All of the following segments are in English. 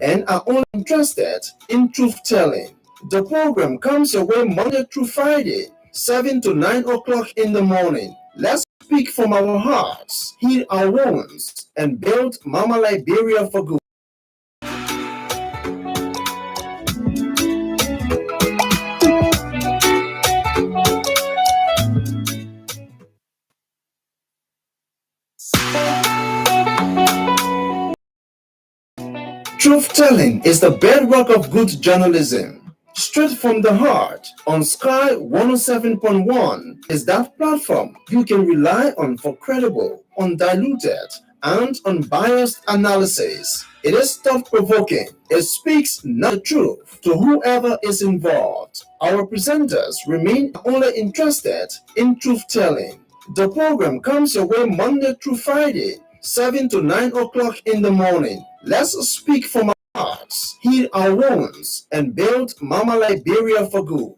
and are only interested in truth-telling. The program comes your way Monday through Friday, 7 to 9 o'clock in the morning. Let's speak from our hearts, heal our wounds, and build Mama Liberia for good. Truth-telling is the bedrock of good journalism. Straight from the heart on Sky 107.1 is that platform you can rely on for credible, undiluted, and unbiased analysis. It is thought-provoking. It speaks not the truth to whoever is involved. Our presenters remain only interested in truth-telling. The program comes your way Monday through Friday, 7 to 9 o'clock in the morning. Let's speak from our hearts, heal our wounds, and build Mama Liberia for good.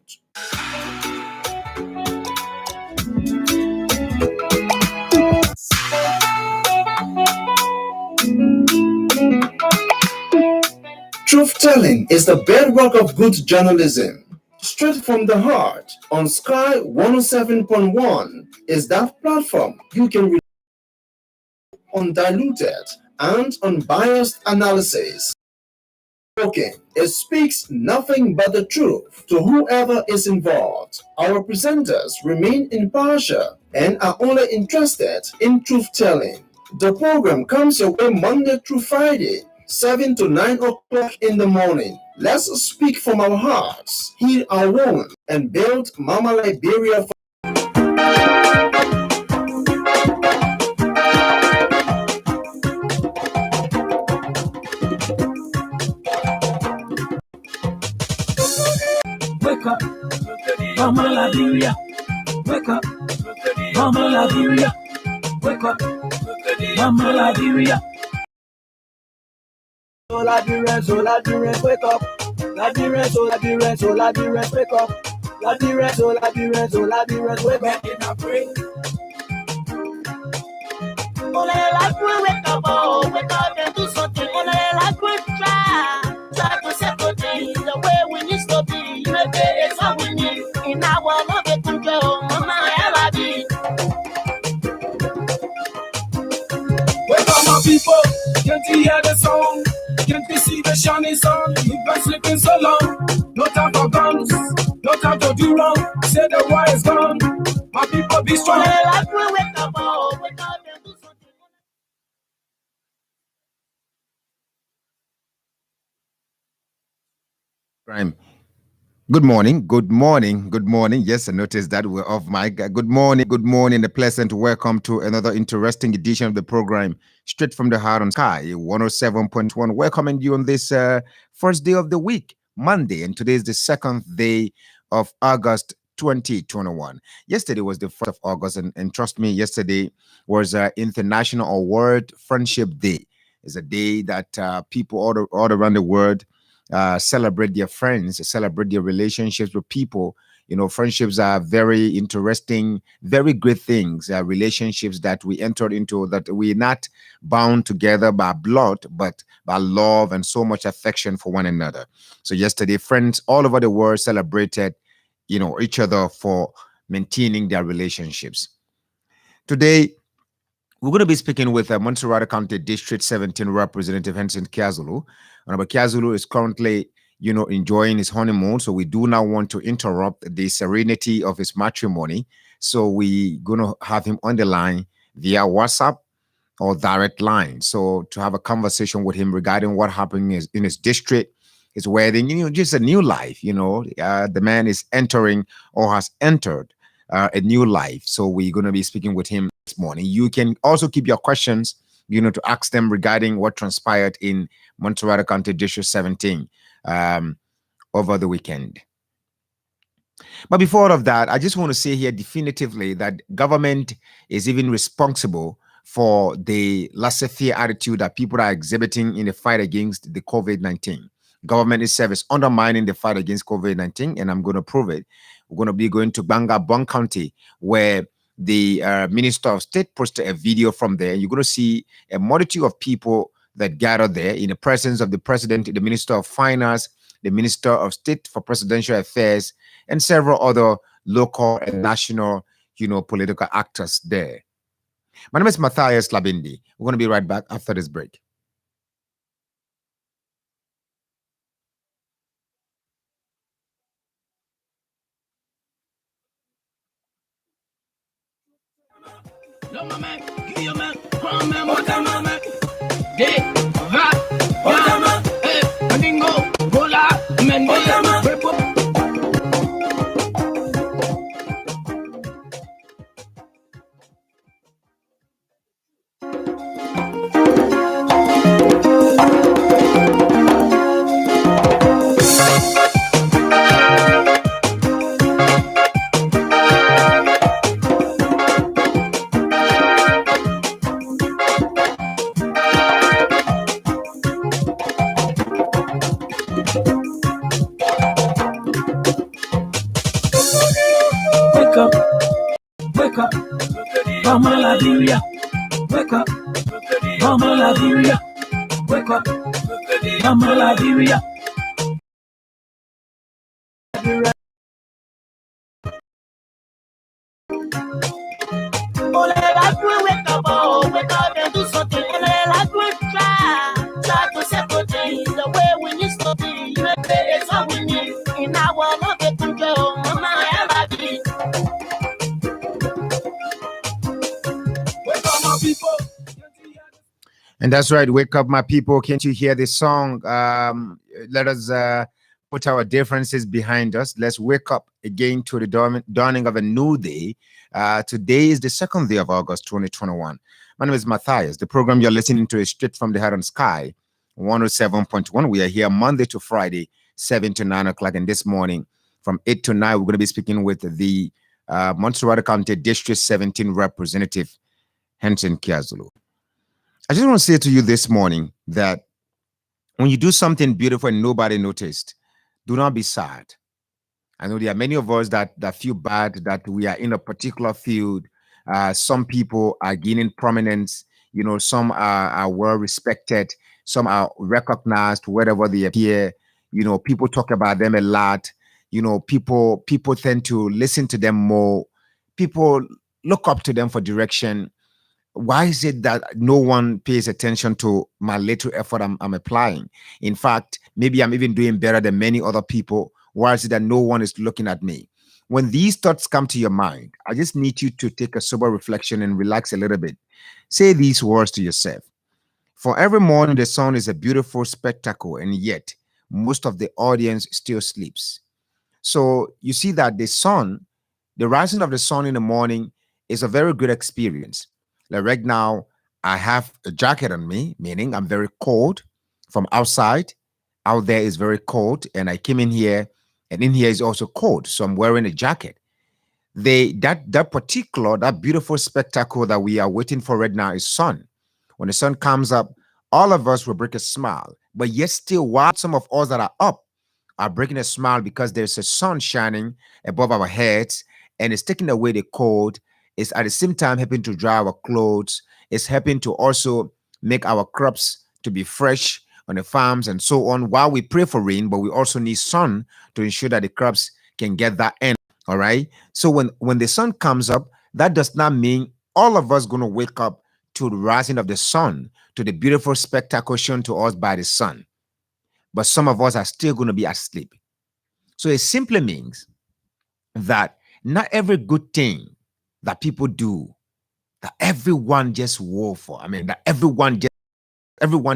Truth-telling is the bedrock of good journalism. Straight from the heart on Sky 107.1 is that platform you can rely on undiluted and unbiased analysis. It speaks nothing but the truth to whoever is involved. Our presenters remain impartial and are only interested in truth-telling. The program comes your way Monday through Friday, 7 to 9 o'clock in the morning. Let's speak from our hearts, heal our wounds, and build Mama Liberia for Wake up, Mama Liberia. Wake up, Mama Liberia. Wake up, Mama Liberia. So Liberia, wake up. Liberia, so Liberia, wake up. Liberia, so Liberia, wake up. In a break. Wake up, oh, wake up and do something. Try to settle things the way we need to be. Maybe it's all we need in our love and control. Mama, Wake up, my people. Can't you hear the song? Can't you see the shining sun? You've been sleeping so long. No time for guns. No time to do wrong. Say the war is gone. My people be strong. wake up, oh, wake up and do something. Crime. Good morning. Yes, I noticed that we're off mic. Good morning. A pleasant welcome to another interesting edition of the program, Straight from the Heart on Sky 107.1. Welcoming you on this first day of the week, Monday, and today is the second day of August 2021. Yesterday was the 1st of August, and trust me, yesterday was International World Friendship Day. It's a day that people all around the world celebrate their friends, celebrate their relationships with people. You know, friendships are very interesting, very great things. Relationships that we entered into, that we're not bound together by blood, but by love and so much affection for one another. So yesterday, friends all over the world celebrated, each other for maintaining their relationships. Today, we're going to be speaking with Montserrat County District 17 Representative Henson Kiazulu. Honorable Kiazulu is currently, enjoying his honeymoon, so we do not want to interrupt the serenity of his matrimony. So we're going to have him on the line via WhatsApp or direct line. So to have a conversation with him regarding what happened in his district, his wedding, just a new life. The man is entering or has entered a new life. So we're going to be speaking with him this morning. You can also keep your questions, to ask them regarding what transpired in Montserrat County District 17 over the weekend. But before all of that, I just want to say here definitively that government is even responsible for the laissez-faire attitude that people are exhibiting in the fight against the COVID-19. Government itself is undermining the fight against COVID-19, and I'm going to prove it. We're going to be going to Bangabong County, where the Minister of State posted a video from there. You're going to see a multitude of people that gathered there in the presence of the president, the minister of finance, the minister of state for presidential affairs, and several other local and national, political actors there. My name is Matthias Labindi. We're going to be right back after this break. Wake up, Mama Liberia. Wake up, Mama Liberia. Wake up, Mama Liberia. Wake up, oh, wake up and do something. Try to settle things the way we need to be. It's all we need in our love and control. Mama, I love you. Wake up, my people. And that's right. Wake up, my people. Can't you hear this song? Let us put our differences behind us. Let's wake up again to the dawning of a new day. Today is the second day of August 2021. My name is Matthias. The program you're listening to is Straight from the Heart on Sky 107.1. We are here Monday to Friday, 7 to 9 o'clock. And this morning, from 8 to 9, we're going to be speaking with the Montserrat County District 17 Representative, Henson Kiazulu. I just want to say to you this morning that when you do something beautiful and nobody noticed, do not be sad. I know there are many of us that feel bad that we are in a particular field. Some people are gaining prominence. Some are well respected. Some are recognized wherever they appear. People talk about them a lot. People tend to listen to them more. People look up to them for direction. Why is it that no one pays attention to my little effort I'm applying? In fact, maybe I'm even doing better than many other people. Why is it that no one is looking at me? When these thoughts come to your mind, I just need you to take a sober reflection and relax a little bit. Say these words to yourself. For every morning, the sun is a beautiful spectacle, and yet most of the audience still sleeps. So you see that the rising of the sun in the morning is a very good experience. Like right now, I have a jacket on me, meaning I'm very cold from outside. Out there is very cold, and I came in here, and in here is also cold, so I'm wearing a jacket. That beautiful spectacle that we are waiting for right now is sun. When the sun comes up, all of us will break a smile. But yet still, while some of us that are up are breaking a smile because there's a sun shining above our heads and it's taking away the cold. It's at the same time helping to dry our clothes. It's helping to also make our crops to be fresh on the farms and so on. While we pray for rain, but we also need sun to ensure that the crops can get that end. All right. So when the sun comes up, that does not mean all of us going to wake up to the rising of the sun, to the beautiful spectacle shown to us by the sun. But some of us are still going to be asleep. So it simply means that not every good thing that people do, that everyone just war for. I mean, that everyone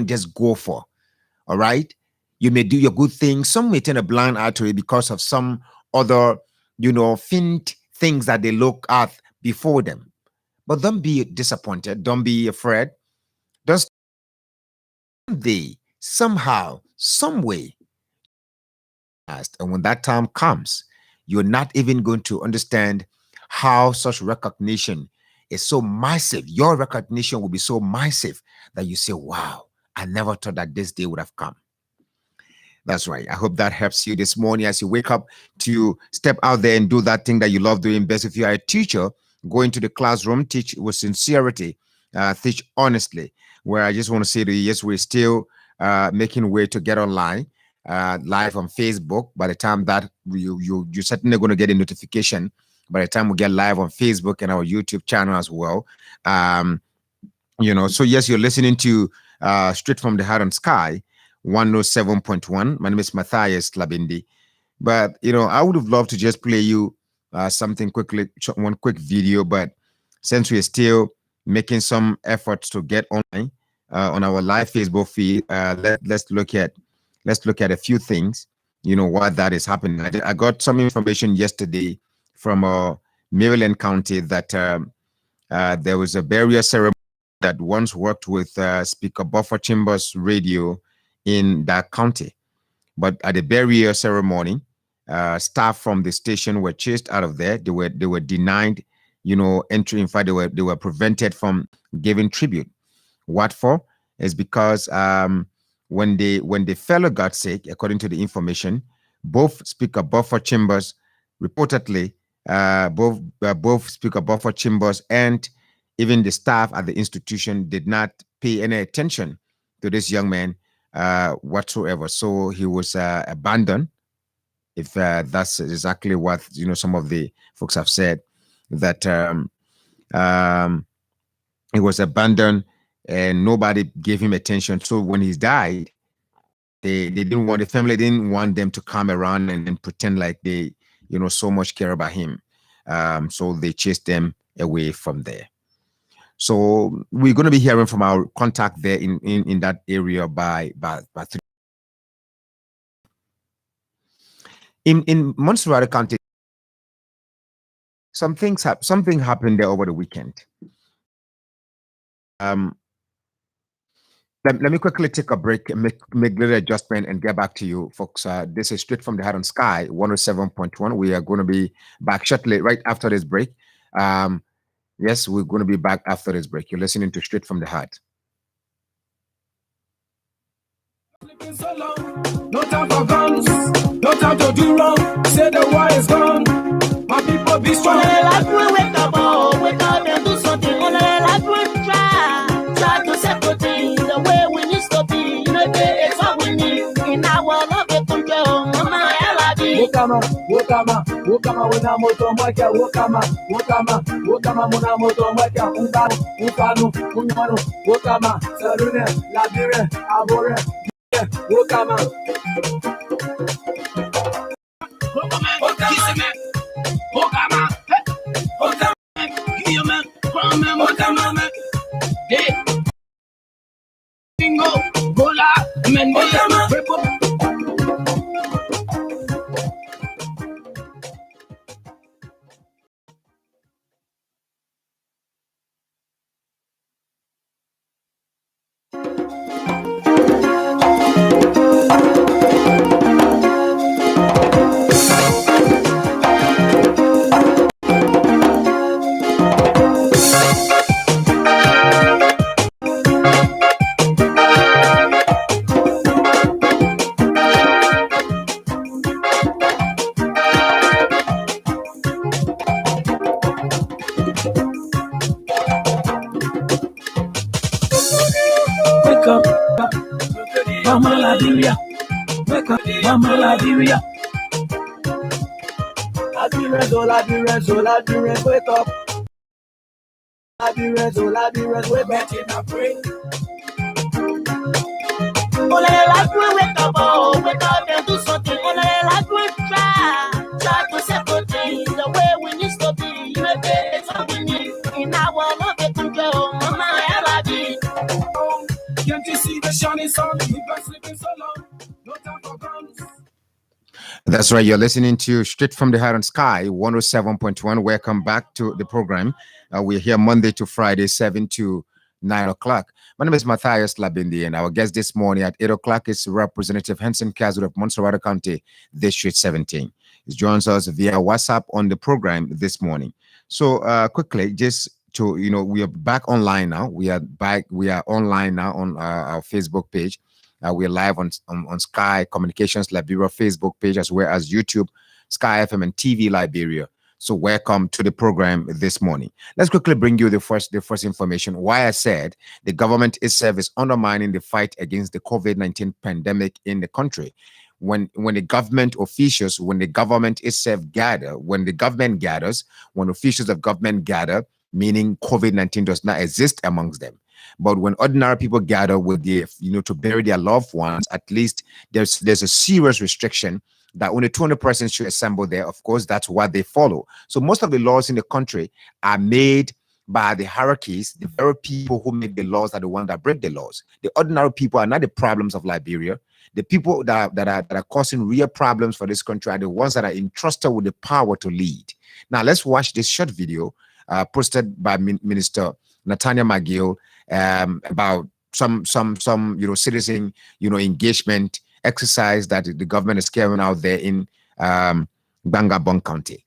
just go for. All right. You may do your good things. Some may turn a blind eye to it because of some other, faint things that they look at before them. But don't be disappointed. Don't be afraid. Just someday, somehow, some way, and when that time comes, you're not even going to understand how such recognition is so massive. Your recognition will be so massive that you say, wow, I never thought that this day would have come. That's right. I hope that helps you this morning as you wake up to step out there and do that thing that you love doing best. If you are a teacher, go into the classroom, teach with sincerity, teach honestly. where I just want to say to you, yes, we're still making way to get online live on Facebook. By the time that you're certainly going to get a notification by the time we get live on Facebook and our YouTube channel as well. So yes, you're listening to Straight from the Heart on Sky 107.1. My name is Matthias Labindi. But I would have loved to just play you something quickly, one quick video. But since we're still making some efforts to get online on our live Facebook feed, let's look at a few things. Why that is happening. I got some information yesterday from Maryland County that there was a burial ceremony that once worked with Speaker Buffer Chambers Radio in that county, but at the burial ceremony, staff from the station were chased out of there. They were denied, entry. In fact, they were prevented from giving tribute. What for? Is because when the fellow got sick, according to the information, both Speaker Buffer Chambers reportedly, both Speaker Buffer Chambers and even the staff at the institution did not pay any attention to this young man whatsoever. So he was abandoned. If that's exactly what some of the folks have said, that he was abandoned and nobody gave him attention. So when he died, the family didn't want them to come around and pretend like they so much care about him. So they chased them away from there. So we're going to be hearing from our contact there in that area by 3. In Montserrat County, something happened there over the weekend. Let me quickly take a break and make little adjustment and get back to you, folks. This is Straight from the Heart on Sky 107.1. We are going to be back shortly, right after this break. Yes, we're going to be back after this break. You're listening to Straight from the Heart. No time for guns, no time to do wrong. Say the war is gone. My people be strong. Wake up and do something. Try to settle things the way we need to be. It's what we need in our love control. Mama, Wokama, wena moto mwaka, wokama, muna moto mwaka, ufanu, unyano, wokama, sarune, labire, abore, wokama. Labyrinth, wake up. Labyrinth, wake up. Wake up and do something. Try to settle things the way we need to be. It's what we need in our love control. Mama, can't you see the shining sun? You've been sleeping so long. No time for guns. That's right. You're listening to Straight from the Heart on Sky 107.1. Welcome back to the program. We're here Monday to Friday, 7 to 9 o'clock. My name is Matthias Labindi, and our guest this morning at 8 o'clock is Representative Henson Kazud of Montserrat County, District 17. He joins us via WhatsApp on the program this morning. So quickly, just to, we are back online now. We are online now on our Facebook page. We're live on Sky Communications Liberia Facebook page, as well as YouTube, Sky FM and TV Liberia. So welcome to the program this morning. Let's quickly bring you the first information. Why I said the government itself is undermining the fight against the COVID-19 pandemic in the country. When the government officials, when the government itself gather, when the government gathers, when officials of government gather, meaning COVID-19 does not exist amongst them. But when ordinary people gather with the, to bury their loved ones, at least there's a serious restriction that only 200 persons should assemble there. Of course, that's what they follow. So most of the laws in the country are made by the hierarchies. The very people who make the laws are the ones that break the laws. The ordinary people are not the problems of Liberia. The people that are causing real problems for this country are the ones that are entrusted with the power to lead. Now, let's watch this short video posted by Minister Nathaniel McGill about some citizen engagement exercise that the government is carrying out there in Bangabong County.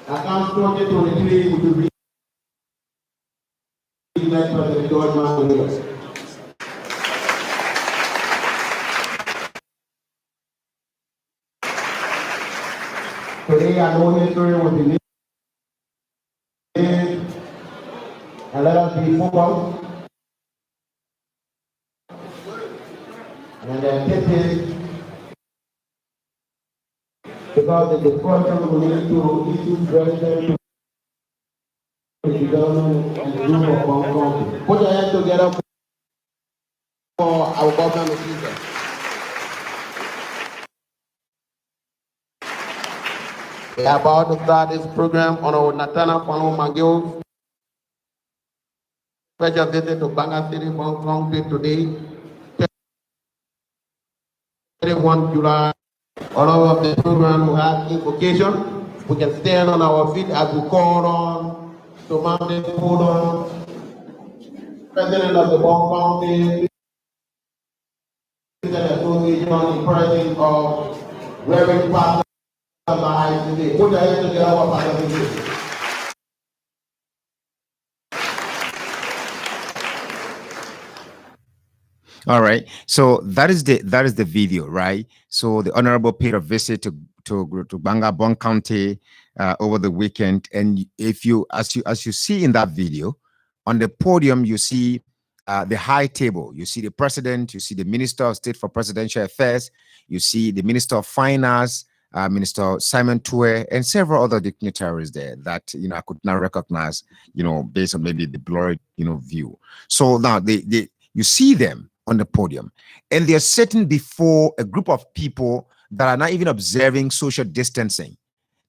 Account 2023 will be President George Mangolos. Today, I know history will be made, and let us be focused and attentive, because the discussion will need to issue president to the government and the rule of our country. Put your hands together for our government officials. We are about to start this program on our Nathaniel McGill special visit to Banga City, Hong Kong today, 31 July. All of the program will have invocation. We can stand on our feet as we call on to Mountain Pudon, President of the Hong County, President Association, in person of Reverend Pastor ICD. Put your hands together for Pastor ICD. All right, so that is the video, right? So the honorable paid a visit to Bangabong County over the weekend, and if you as you see in that video, on the podium you see the high table. You see the president, you see the Minister of State for Presidential Affairs, you see the Minister of Finance, Minister Simon Tue, and several other dignitaries there that I could not recognize, based on maybe the blurred view. So now you see them on the podium, and they're sitting before a group of people that are not even observing social distancing.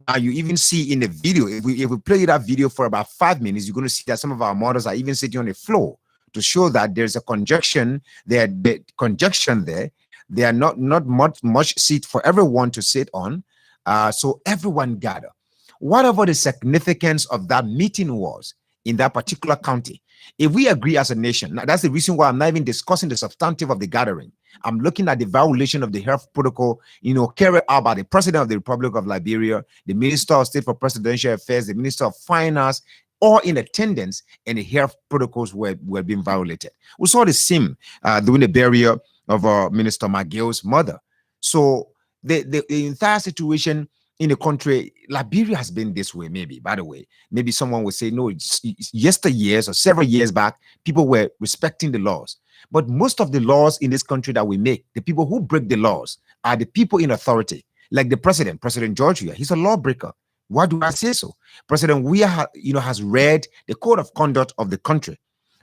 Now you even see in the video, if we play that video for about 5 minutes, you're going to see that some of our models are even sitting on the floor to show that there's a conjunction there. There are not much seat for everyone to sit on, so everyone gather. Whatever the significance of that meeting was in that particular county, if we agree as a nation, now that's the reason why I'm not even discussing the substantive of the gathering. I'm looking at the violation of the health protocol, carried out by the President of the Republic of Liberia, the Minister of State for Presidential Affairs, the Minister of Finance, all in attendance, and the health protocols were being violated. We saw the same during the burial of Minister McGill's mother. So the entire situation in the country, Liberia has been this way. Maybe, by the way, maybe someone would say, no, it's yesteryears or several years back, people were respecting the laws. But most of the laws in this country that we make, the people who break the laws are the people in authority, like the president, President George Weah. He's a lawbreaker. Why do I say so? President Weah, has read the code of conduct of the country.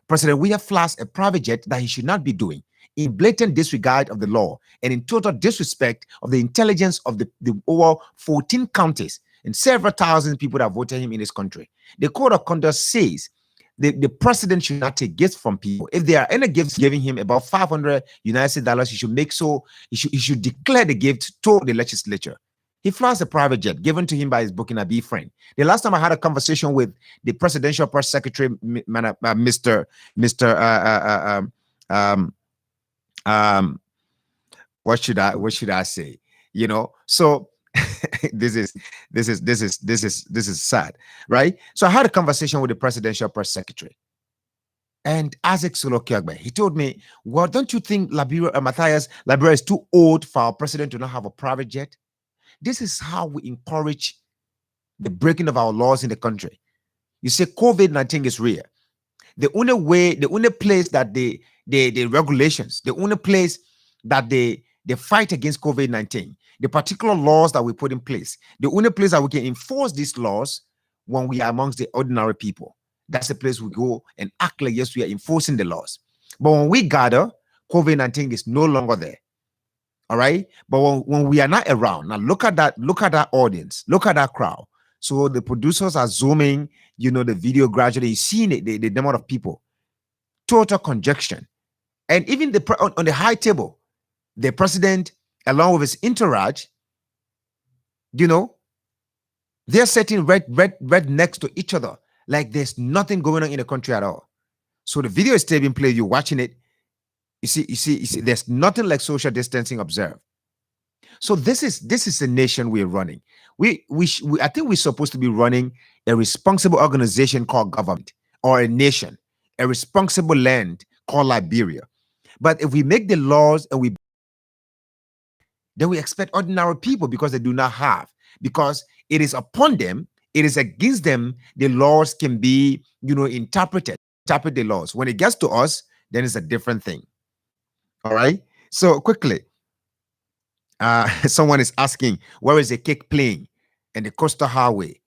President Weah flies a private jet that he should not be doing, in blatant disregard of the law and in total disrespect of the intelligence of the over 14 counties and several thousand people that voted him in this country. The code of conduct says the president should not take gifts from people. If there are any gifts giving him above $500 US, he should make so he should declare the gift to the legislature. He flies a private jet given to him by his Burkinabe friend. The last time I had a conversation with the presidential press secretary, what should I say? So this is sad, right? So I had a conversation with the presidential press secretary, and Isaac Solokiagbe, he told me, well, don't you think Matthias Liberia is too old for our president to not have a private jet? This is how we encourage the breaking of our laws in the country. You say COVID-19 is real. The only place that the regulations, the only place that they fight against COVID-19, the particular laws that we put in place, the only place that we can enforce these laws when we are amongst the ordinary people. That's the place we go and act like, yes, we are enforcing the laws. But when we gather, COVID-19 is no longer there. All right. But when we are not around, now look at that audience, look at that crowd. So the producers are zooming, the video gradually. You're seeing it, the number of people, total conjunction. And even on the high table, the president, along with his entourage, they're sitting right next to each other, like there's nothing going on in the country at all. So the video is still being played. You're watching it. You see, there's nothing like social distancing observed. So this is the nation we're running. I think we're supposed to be running a responsible organization called government, or a nation, a responsible land called Liberia. But if we make the laws and then we expect ordinary people, because they do not have, because it is upon them, it is against them, the laws can be, interpret the laws. When it gets to us, then it's a different thing. All right. So quickly, someone is asking, where is the cake playing in the coastal highway?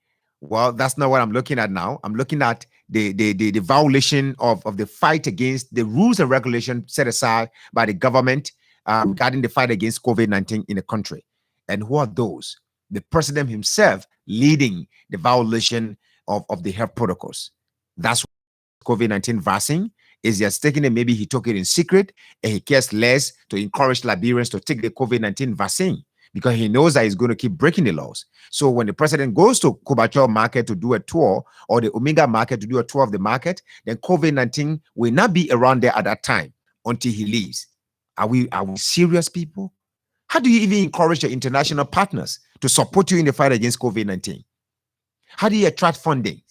Well, that's not what I'm looking at now. I'm looking at the violation of the fight against the rules and regulations set aside by the government regarding the fight against COVID-19 in the country. And who are those? The president himself leading the violation of the health protocols. That's COVID-19 vaccine is just taking it. Maybe he took it in secret and he cares less to encourage Liberians to take the COVID-19 vaccine, because he knows that he's going to keep breaking the laws. So when the president goes to Kobacho market to do a tour, or the Omega market to do a tour of the market, then COVID-19 will not be around there at that time until he leaves. Are we serious, people? How do you even encourage your international partners to support you in the fight against COVID-19? How do you attract funding?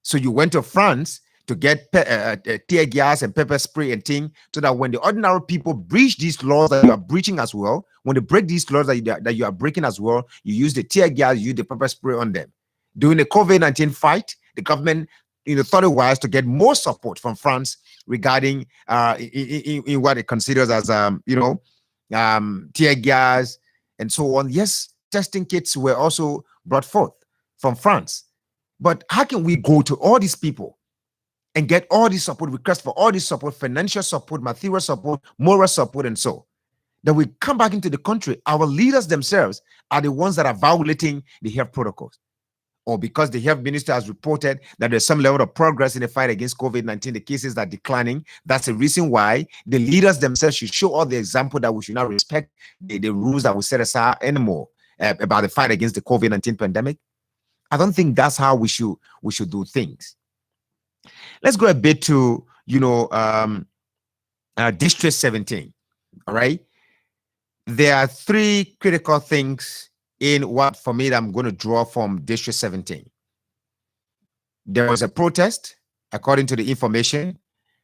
So you went to France to get tear gas and pepper spray and thing, so that when the ordinary people breach these laws that you are breaching as well, when they break these laws that you are breaking as well, you use the tear gas, you use the pepper spray on them. During the COVID-19 fight, the government thought it wise to get more support from France regarding in what it considers as tear gas and so on. Yes, testing kits were also brought forth from France. But how can we go to all these people and get all this support, request for all this support, financial support, material support, moral support, and so then we come back into the country? Our leaders themselves are the ones that are violating the health protocols. Or because the health minister has reported that there's some level of progress in the fight against COVID-19, the cases are declining. That's the reason why the leaders themselves should show all the example that we should not respect the rules that we set aside anymore about the fight against the COVID-19 pandemic. I don't think that's how we should do things. Let's go a bit to District 17. All right. There are three critical things in what, for me, that I'm going to draw from District 17. There was a protest, according to the information,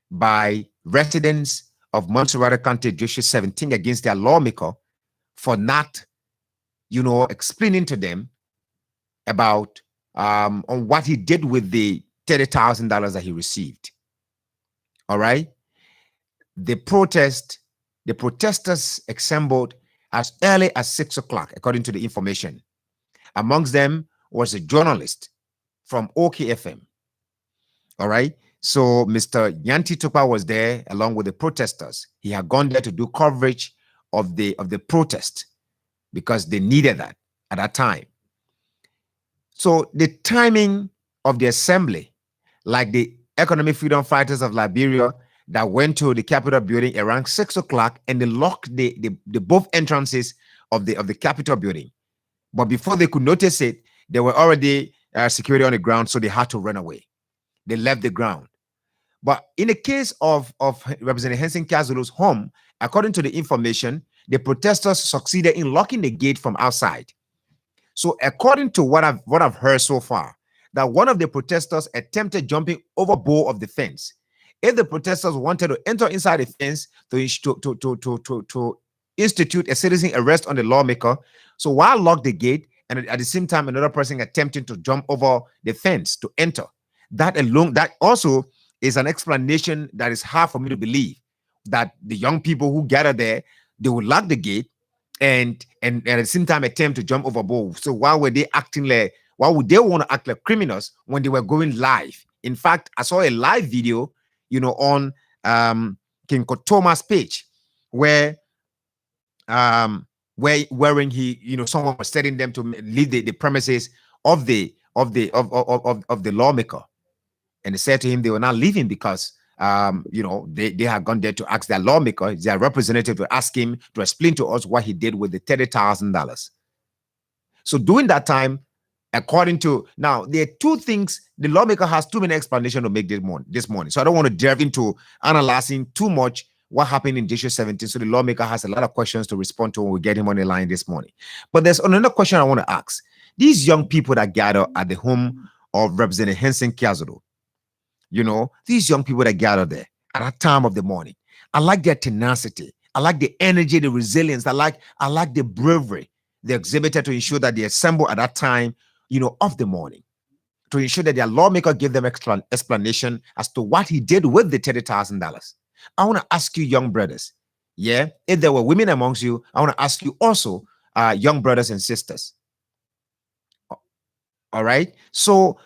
by residents of Montserrat County District 17 against their lawmaker for not, explaining to them about on what he did with the $30,000 that he received. All right. The protesters assembled as early as 6 o'clock, according to the information. Amongst them was a journalist from OKFM. All right. So Mr. Yanti Tupa was there along with the protesters. He had gone there to do coverage of the protest because they needed that at that time. So the timing of the assembly, like the Economic Freedom Fighters of Liberia that went to the Capitol building around 6 o'clock, and they locked the both entrances of the Capitol building. But before they could notice it, there were already security on the ground, so they had to run away. They left the ground. But in the case of Representative Henson Kazulu's home, according to the information, the protesters succeeded in locking the gate from outside. So according to what I've heard so far, that one of the protesters attempted jumping overboard of the fence. If the protesters wanted to enter inside the fence to institute a citizen arrest on the lawmaker, so why lock the gate and at the same time another person attempting to jump over the fence to enter? That alone, that also is an explanation that is hard for me to believe, that the young people who gather there, they will lock the gate and at the same time attempt to jump overboard. So why were they acting like, why would they want to act like criminals when they were going live? In fact, I saw a live video, on King Kotoma's page where wherein he, someone was telling them to leave the premises of the lawmaker, and they said to him they were not leaving because they had gone there to ask their lawmaker, their representative, to ask him to explain to us what he did with the $30,000. So during that time, according to, now there are two things, the lawmaker has too many explanations to make this morning. So I don't want to delve into analyzing too much what happened in District 17. So the lawmaker has a lot of questions to respond to when we get him on the line this morning. But there's another question I want to ask. These young people that gather at the home of Representative Henson Kiazodo, these young people that gather there at that time of the morning, I like their tenacity. I like the energy, the resilience. I like the bravery they exhibited to ensure that they assemble at that time, of the morning, to ensure that their lawmaker gave them explanation as to what he did with the $30,000. I want to ask you, young brothers, if there were women amongst you, I want to ask you also, young brothers and sisters. All right. So,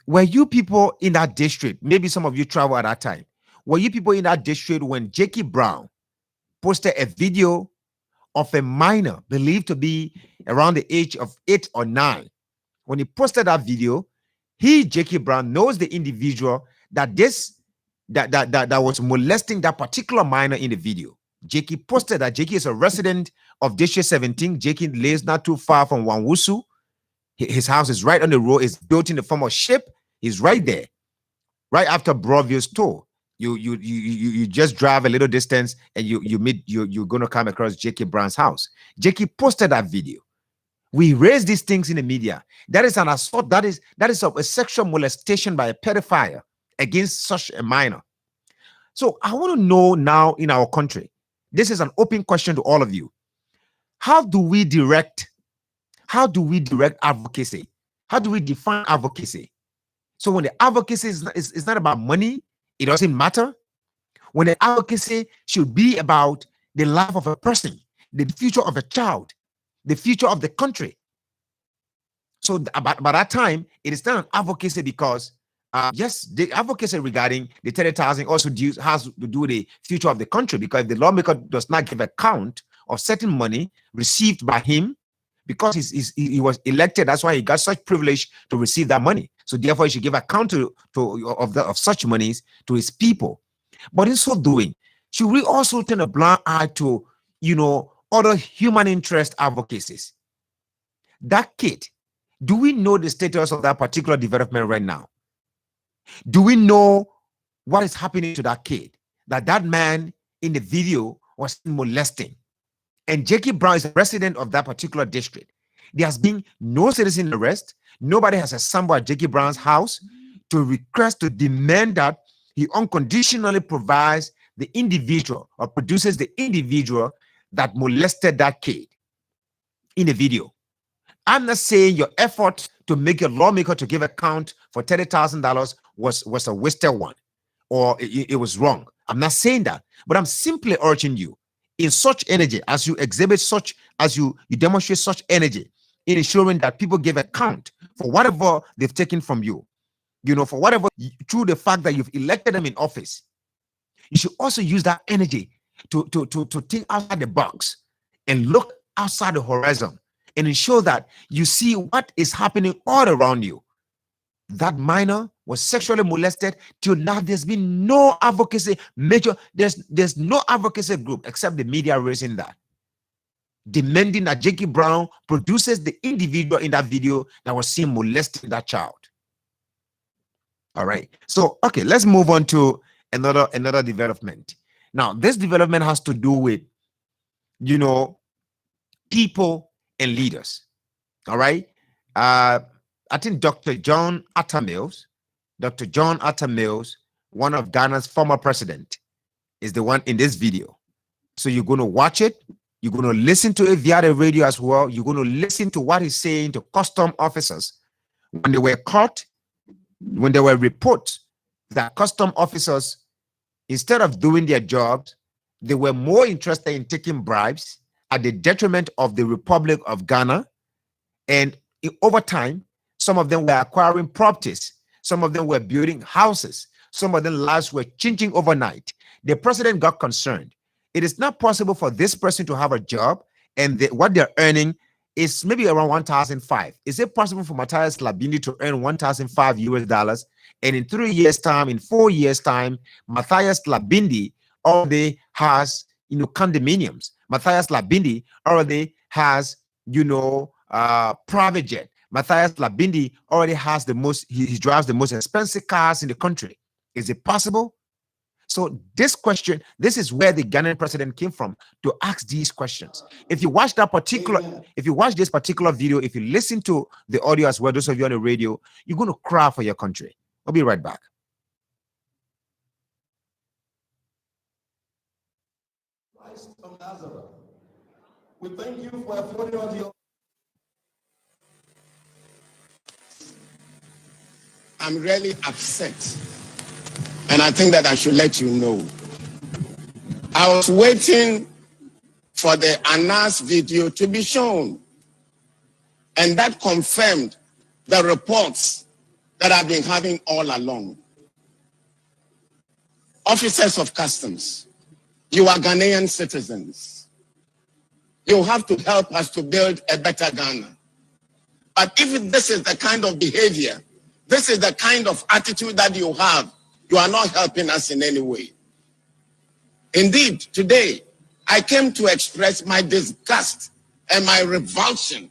were you people in that district? Maybe some of you travel at that time. Were you people in that district when Jackie Brown posted a video of a minor believed to be around the age of 8 or 9? When he posted that video, Jackie Brown, knows the individual that was molesting that particular minor in the video. Jackie posted that Jackie is a resident of District 17. Jackie lives not too far from Wanwusu. His house is right on the road. It's built in the form of ship. He's right there, right after Broadview store. You just drive a little distance and you're gonna come across Jackie Brown's house. Jackie posted that video. We raise these things in the media. That is an assault. That is a sexual molestation by a pedophile against such a minor. So I want to know now in our country, this is an open question to all of you. How do we direct advocacy? How do we define advocacy? So when the advocacy is not about money, it doesn't matter. When the advocacy should be about the life of a person, the future of a child, the future of the country. So by that time, it is not an advocacy because, yes, the advocacy regarding the 30,000 also has to do with the future of the country, because if the lawmaker does not give account of certain money received by him, because he was elected, that's why he got such privilege to receive that money. So therefore, he should give account of such monies to his people. But in so doing, should we also turn a blind eye to, other human interest advocacies? That kid, do we know the status of that particular development right now? Do we know what is happening to that kid? That man in the video was molesting. And Jackie Brown is a resident of that particular district. There has been no citizen arrest. Nobody has assembled at Jackie Brown's house to request, to demand that he unconditionally provides the individual or produces the individual that molested that kid in the video. I'm not saying your effort to make your lawmaker to give account for $30,000 was a wasted one or it was wrong. I'm not saying that, but I'm simply urging you, in such energy, as you exhibit such, as you demonstrate such energy in ensuring that people give account for whatever they've taken from you, for whatever, through the fact that you've elected them in office, you should also use that energy to think outside the box and look outside the horizon and ensure that you see what is happening all around you. That minor was sexually molested. Till now, there's been no advocacy there's no advocacy group except the media raising that, demanding that Jackie Brown produces the individual in that video that was seen molesting that child. All right. So, okay, let's move on to another development. Now, this development has to do with, people and leaders. All right. I think Dr. John Atta Mills, one of Ghana's former president, is the one in this video. So you're going to watch it. You're going to listen to it via the radio as well. You're going to listen to what he's saying to custom officers when they were caught, when there were reports that custom officers, instead of doing their jobs, they were more interested in taking bribes at the detriment of the Republic of Ghana. And over time, some of them were acquiring properties. Some of them were building houses. Some of them lives were changing overnight. The president got concerned. It is not possible for this person to have a job and what they're earning is maybe around 1,005. Is it possible for Matthias Labindi to earn 1,005 US dollars? And in 3 years' time, in 4 years' time, Matthias Labindi already has, condominiums. Matthias Labindi already has, private jet. Matthias Labindi already has he drives the most expensive cars in the country. Is it possible? So this question, this is where the Ghanaian president came from to ask these questions. If you watch this particular video, if you listen to the audio as well, those of you on the radio, you're going to cry for your country. I'll be right back. We thank you for affording us your. I'm really upset. And I think that I should let you know. I was waiting for the Anas video to be shown. And that confirmed the reports that I've been having all along. Officers of customs, you are Ghanaian citizens. You have to help us to build a better Ghana. But if this is the kind of behavior, this is the kind of attitude that you have, you are not helping us in any way. Indeed, today, I came to express my disgust and my revulsion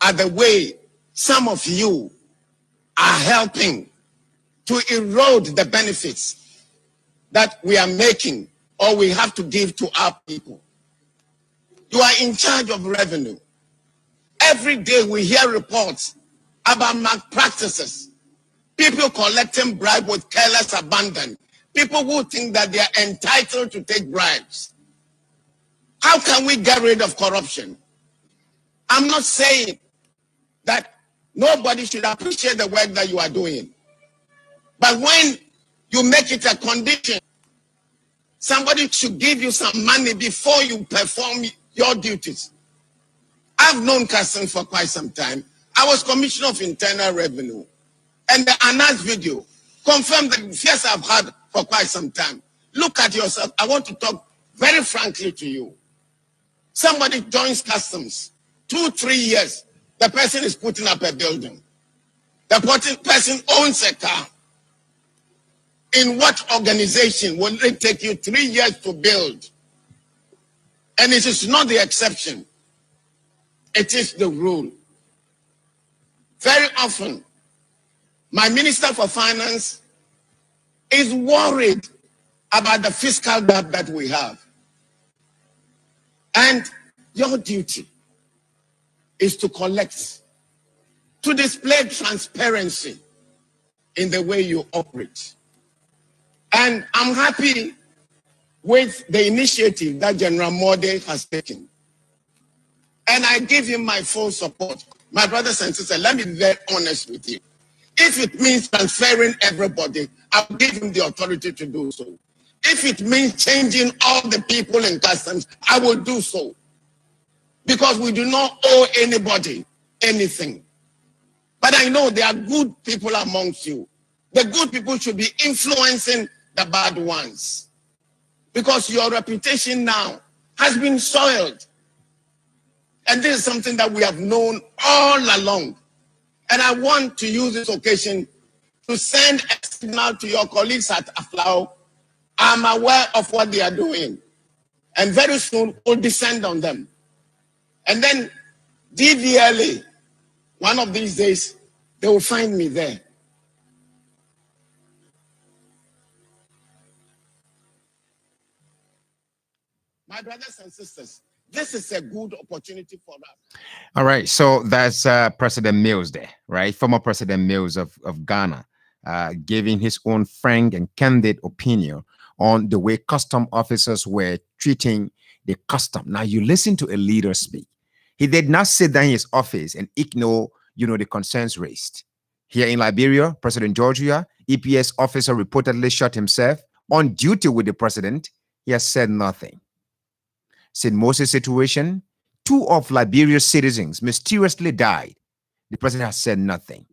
at the way some of you are helping to erode the benefits that we are making or we have to give to our people. You are in charge of revenue. Every day we hear reports about malpractices. People collecting bribes with careless abandon. People who think that they are entitled to take bribes. How can we get rid of corruption? I'm not saying that nobody should appreciate the work that you are doing. But when you make it a condition, somebody should give you some money before you perform your duties. I've known Customs for quite some time. I was Commissioner of Internal Revenue. And the Anas video confirmed the fears I've had for quite some time. Look at yourself. I want to talk very frankly to you. Somebody joins Customs, 2-3 years, the person is putting up a building. The person owns a car. In what organization will it take you 3 years to build? And it is not the exception. It is the rule. Very often, my Minister for Finance is worried about the fiscal gap that we have. And your duty is to collect, to display transparency in the way you operate. And I'm happy with the initiative that General Mode has taken. And I give him my full support. My brothers and sisters, let me be very honest with you. If it means transferring everybody, I'll give him the authority to do so. If it means changing all the people in Customs, I will do so. Because we do not owe anybody anything. But I know there are good people amongst you. The good people should be influencing the bad ones. Because your reputation now has been soiled. And this is something that we have known all along. And I want to use this occasion to send a signal to your colleagues at Aflao. I'm aware of what they are doing. And very soon we'll descend on them. And then DVLA, one of these days, they will find me there. My brothers and sisters, This is a good opportunity for that. All right. So that's President Mills there, right? Former President Mills of Ghana, giving his own frank and candid opinion on the way custom officers were treating the custom. Now, you listen to a leader speak. He did not sit down in his office and ignore, the concerns raised. Here in Liberia, President Georgia, EPS officer reportedly shot himself on duty with the president. He has said nothing. St. Moses situation, 2 of Liberia's citizens mysteriously died. The president has said nothing.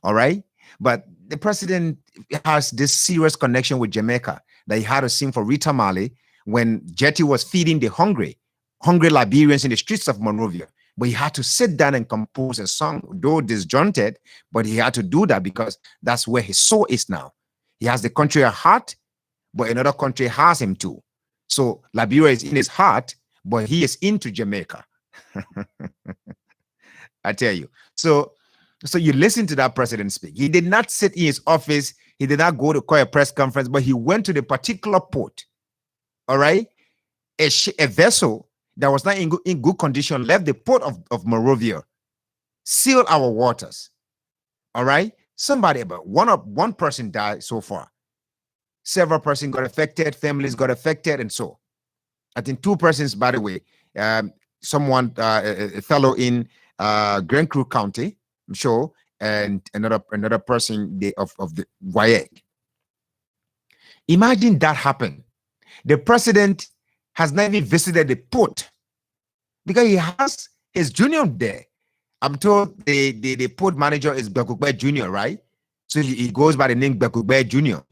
All right. But the president has this serious connection with Jamaica that he had to sing for Rita Marley when Jetty was feeding the hungry Liberians in the streets of Monrovia. But he had to sit down and compose a song, though disjointed, but he had to do that because that's where his soul is now. He has the country at heart, but another country has him too. So Liberia is in his heart, but he is into Jamaica. I tell you. So you listen to that president speak. He did not sit in his office. He did not go to call a press conference, but he went to the particular port. All right. A vessel that was not in good condition left the port of Monrovia, sealed our waters. All right. Somebody, about one person died so far. Several persons got affected, families got affected, and so I think 2 persons, by the way, someone, a fellow in Grand Crew County, I'm sure, and another person of the WAEC. Imagine that happened. The president has not even visited the port because he has his junior there. I'm told the port manager is Bekukbe Jr., right? So he goes by the name Bekukbe Jr.,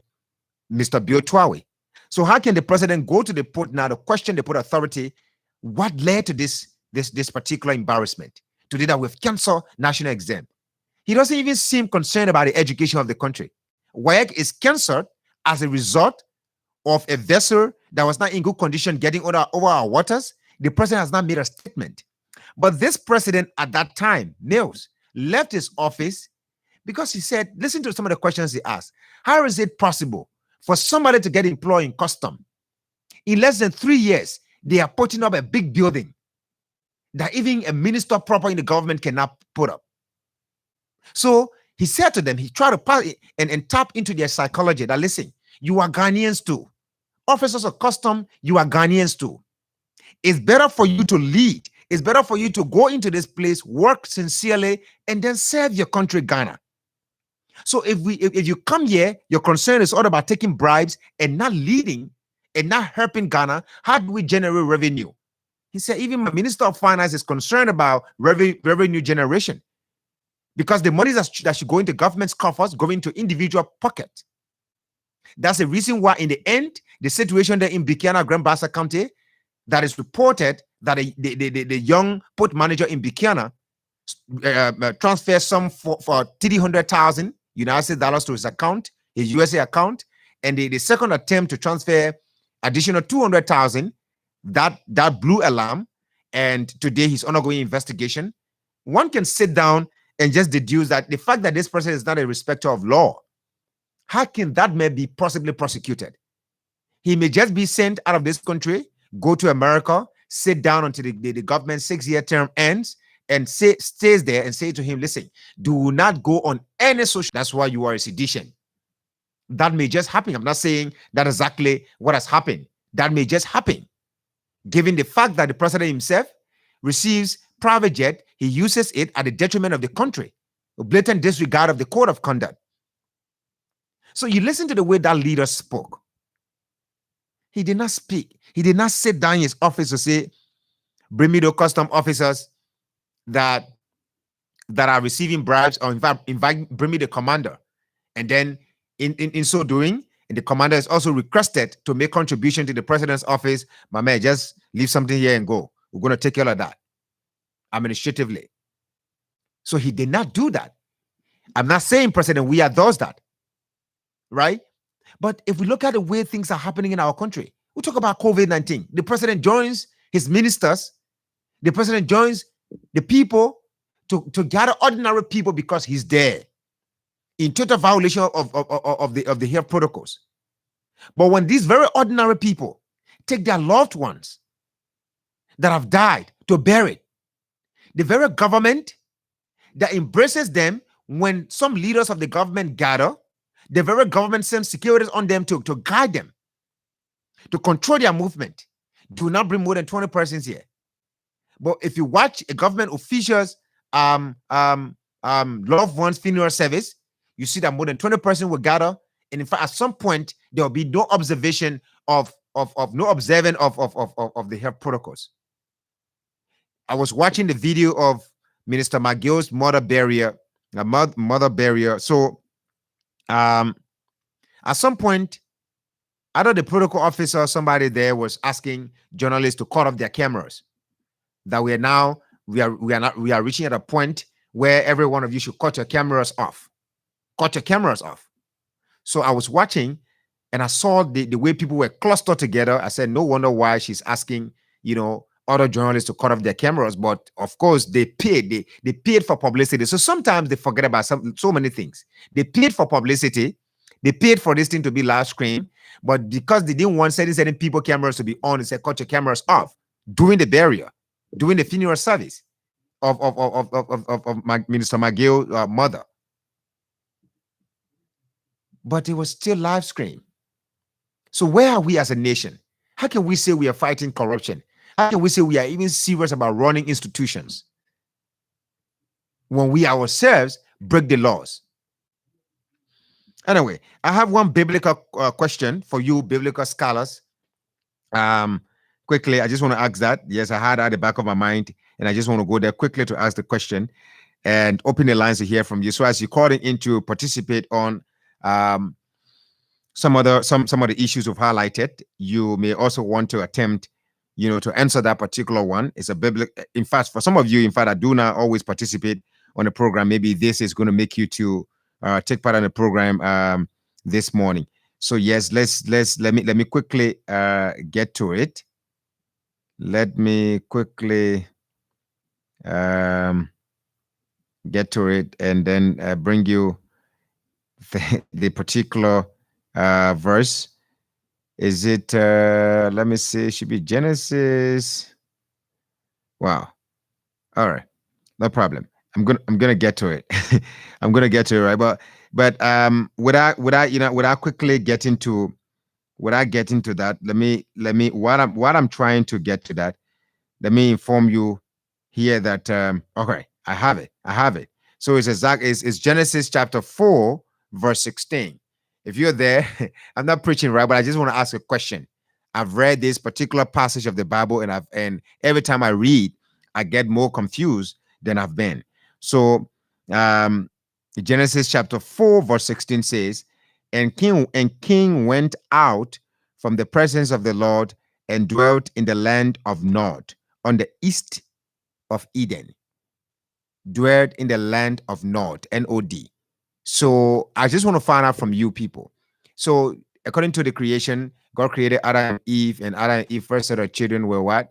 Mr. Biotwawe. So how can the president go to the port now to question the port authority? What led to this particular embarrassment? To do that with cancel national exam. He doesn't even seem concerned about the education of the country. WAEC is canceled as a result of a vessel that was not in good condition getting over our waters. The president has not made a statement. But this president at that time, Mills, left his office because he said, listen to some of the questions he asked. How is it possible for somebody to get employed in custom? In less than 3 years, they are putting up a big building that even a minister proper in the government cannot put up. So he said to them, he tried to pass and tap into their psychology that, listen, you are Ghanaians too. Officers of custom, you are Ghanaians too. It's better for you to lead. It's better for you to go into this place, work sincerely, and then serve your country, Ghana. So if you come here, your concern is all about taking bribes and not leading and not helping Ghana. How do we generate revenue? He said, even my Minister of Finance is concerned about revenue generation because the money that should go into government's coffers go into individual pockets. That's the reason why, in the end, the situation there in Bikiana, Grand Bassa County, that is reported that the young port manager in Bikiana transferred some for $300,000 United States dollars to his account, his USA account, and the second attempt to transfer additional $200,000, that blew alarm, and today he's undergoing investigation. One can sit down and just deduce that the fact that this person is not a respecter of law, how can that man be possibly prosecuted? He may just be sent out of this country, go to America, sit down until the government's 6-year term ends, and stays there and say to him, listen, do not go on any social. That's why you are a sedition. That may just happen. I'm not saying that exactly what has happened. That may just happen. Given the fact that the president himself receives private jet, he uses it at the detriment of the country, a blatant disregard of the code of conduct. So you listen to the way that leader spoke. He did not speak. He did not sit down in his office to say, bring me the custom officers that are receiving bribes, or bring me the commander. And then in so doing, and the commander is also requested to make contribution to the president's office. My man, just leave something here and go. We're going to take care of that administratively. So he did not do that. I'm not saying President Weah does that, right? But if we look at the way things are happening in our country, we talk about COVID-19. The president joins his ministers. The president joins the people to gather ordinary people because he's there in total violation of the health protocols. But when these very ordinary people take their loved ones, that have died to bury it. The very government that embraces them when some leaders of the government gather, the very government sends security on them to guide them, to control their movement. Do not bring more than 20 persons here. But if you watch a government official's loved one's funeral service, you see that more than 20 persons will gather. And in fact, at some point, there will be no observation of the health protocols. I was watching the video of Minister McGill's mother burial. So at some point, either the protocol officer or somebody there was asking journalists to cut off their cameras. That we are reaching at a point where every one of you should cut your cameras off. Cut your cameras off. So I was watching and I saw the way people were clustered together. I said, no wonder why she's asking, other journalists to cut off their cameras. But of course, they paid. They paid for publicity. So sometimes they forget about so many things. They paid for publicity. They paid for this thing to be live stream. But because they didn't want certain people cameras to be on, they said, cut your cameras off during the burial, during the funeral service of Minister McGill's mother. But it was still live stream. So where are we as a nation? How can we say we are fighting corruption? How can we say we are even serious about running institutions when we ourselves break the laws? Anyway, I have one biblical question for you, biblical scholars. Quickly, I just want to ask that. Yes, I had it at the back of my mind, and I just want to go there quickly to ask the question and open the lines to hear from you. So as you're calling in to participate on some of the issues we've highlighted, you may also want to attempt, to answer that particular one. It's a biblical. In fact, for some of you, I do not always participate on the program. Maybe this is going to make you to take part in the program this morning. So yes, let me quickly get to it. Let me quickly get to it and then bring you the particular verse. Is it let me see, it should be Genesis. Wow. All right, no problem. I'm gonna get to it. I'm gonna get to it, right? But without quickly get into that, let me what I'm trying to get to that, let me inform you here that okay, I have it. So it's Genesis chapter 4 verse 16. If you're there, I'm not preaching, right? But I just want to ask a question. I've read this particular passage of the Bible, and every time I read, I get more confused than I've been. So Genesis chapter 4 verse 16 says, and King went out from the presence of the Lord and dwelt in the land of Nod, on the east of Eden. Dwelt in the land of Nod, N-O-D. So I just want to find out from you people. So according to the creation, God created Adam and Eve, and Adam and Eve first set of children were what?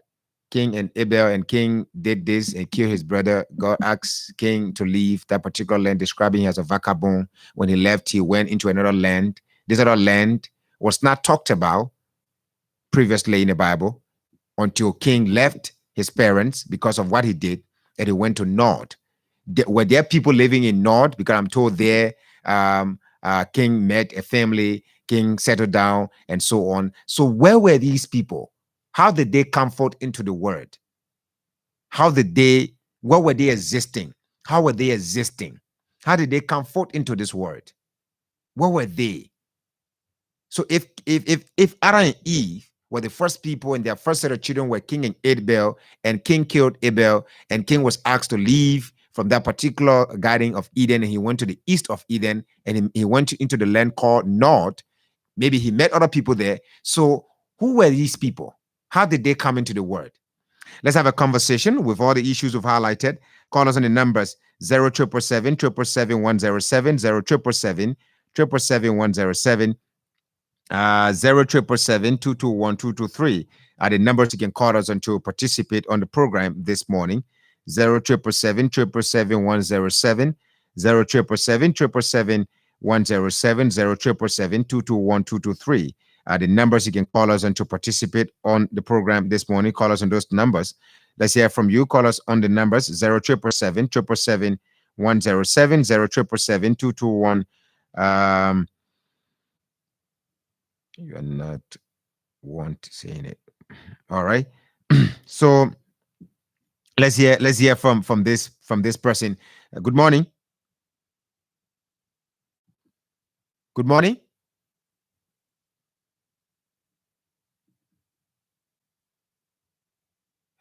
King and Abel, and King did this and killed his brother. God asked King to leave that particular land, describing him as a vagabond. When he left, he went into another land. This other land was not talked about previously in the Bible until King left his parents because of what he did, and he went to Nod. Were there people living in Nod? Because I'm told there King met a family, King settled down, and so on. So where were these people? How did they come forth into the word? What were they existing? How were they existing? How did they come forth into this word? What were they? So if Adam and Eve were the first people and their first set of children were King and Abel, and King killed Abel, and King was asked to leave from that particular Garden of Eden, and he went to the east of Eden, and he went into the land called Nod. Maybe he met other people there. So who were these people? How did they come into the word? Let's have a conversation with all the issues we've highlighted. Call us on the numbers 0777 777 107, 0777 777 107, 0777 221 223 are the numbers you can call us on to participate on the program this morning. 0777 777 107, 0777 777 107, 0777 221 223 The numbers you can call us on to participate on the program this morning. Call us on those numbers. Let's hear from you. Call us on the numbers 0777 777 107 0777 221. You're not want saying it. All right. So let's hear from this person. Good morning. Good morning.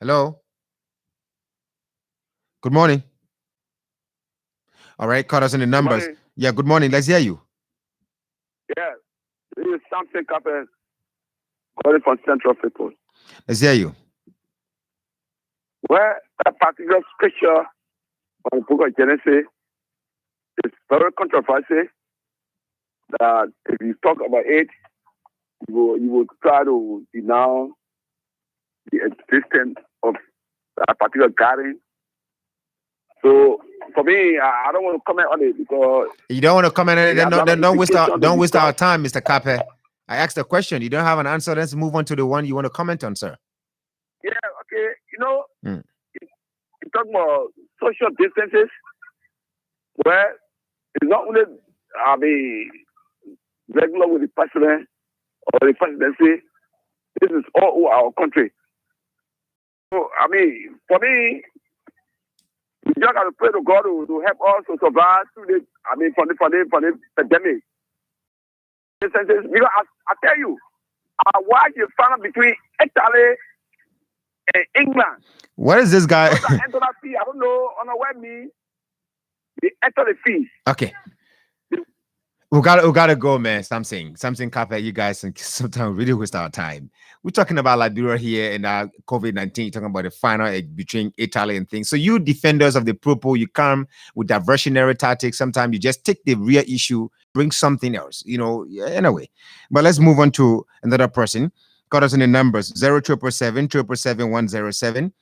Hello. Good morning. All right, call us on the numbers. Yeah, good morning. Let's hear you. Yeah, this is something happened. Calling from Central People. Let's hear you. Where a particular scripture on the book of Genesis is very controversial. That if you talk about it, you will try to denounce the existence of a particular garden. So for me, I don't want to comment on it because you don't want to comment on it. Don't waste our time, Mr. Kape. I asked a question. You don't have an answer. Let's move on to the one you want to comment on, sir. Yeah, okay. You talk about social distances, where it's not only regular with the president or the presidency. This is all over our country. So, for me, we just got to pray to God to help us to survive through this, for the pandemic. Because I tell you, our wife is found between Italy and England. What is this guy? I don't know where me the enter the fees. Okay. We gotta go, man. Something, Kape. You guys sometimes really waste our time. We're talking about Liberia here and COVID-19. Talking about the final between Italy and things. So you defenders of the purple, you come with diversionary tactics. Sometimes you just take the real issue, bring something else. Anyway. But let's move on to another person. Got us in the numbers 0777 777 107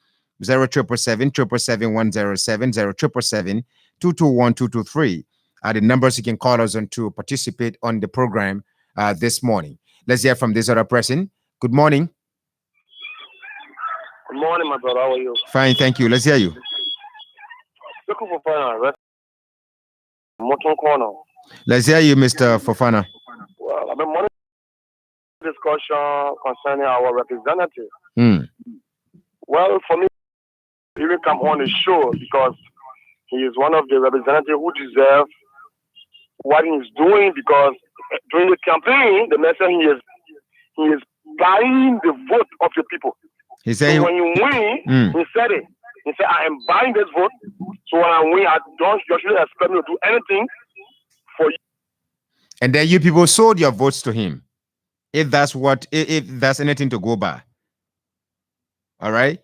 0777 777 107 0777 221 223. The numbers you can call us on to participate on the program this morning. Let's hear from this other person. Good morning. Good morning, my brother. How are you? Fine, thank you. Let's hear you. Looking for Fofana. Moton Corner. Let's hear you, Mr. Fofana. Well, I've been monitoring discussion concerning our representative. Well, for me, he will come on the show because he is one of the representatives who deserve what he's doing, because during the campaign, the message he is buying the vote of the people. He said, so when you win, he said it. He said, I am buying this vote. So when I win, you shouldn't expect me to do anything for you. And then you people sold your votes to him. If that's anything to go by. All right.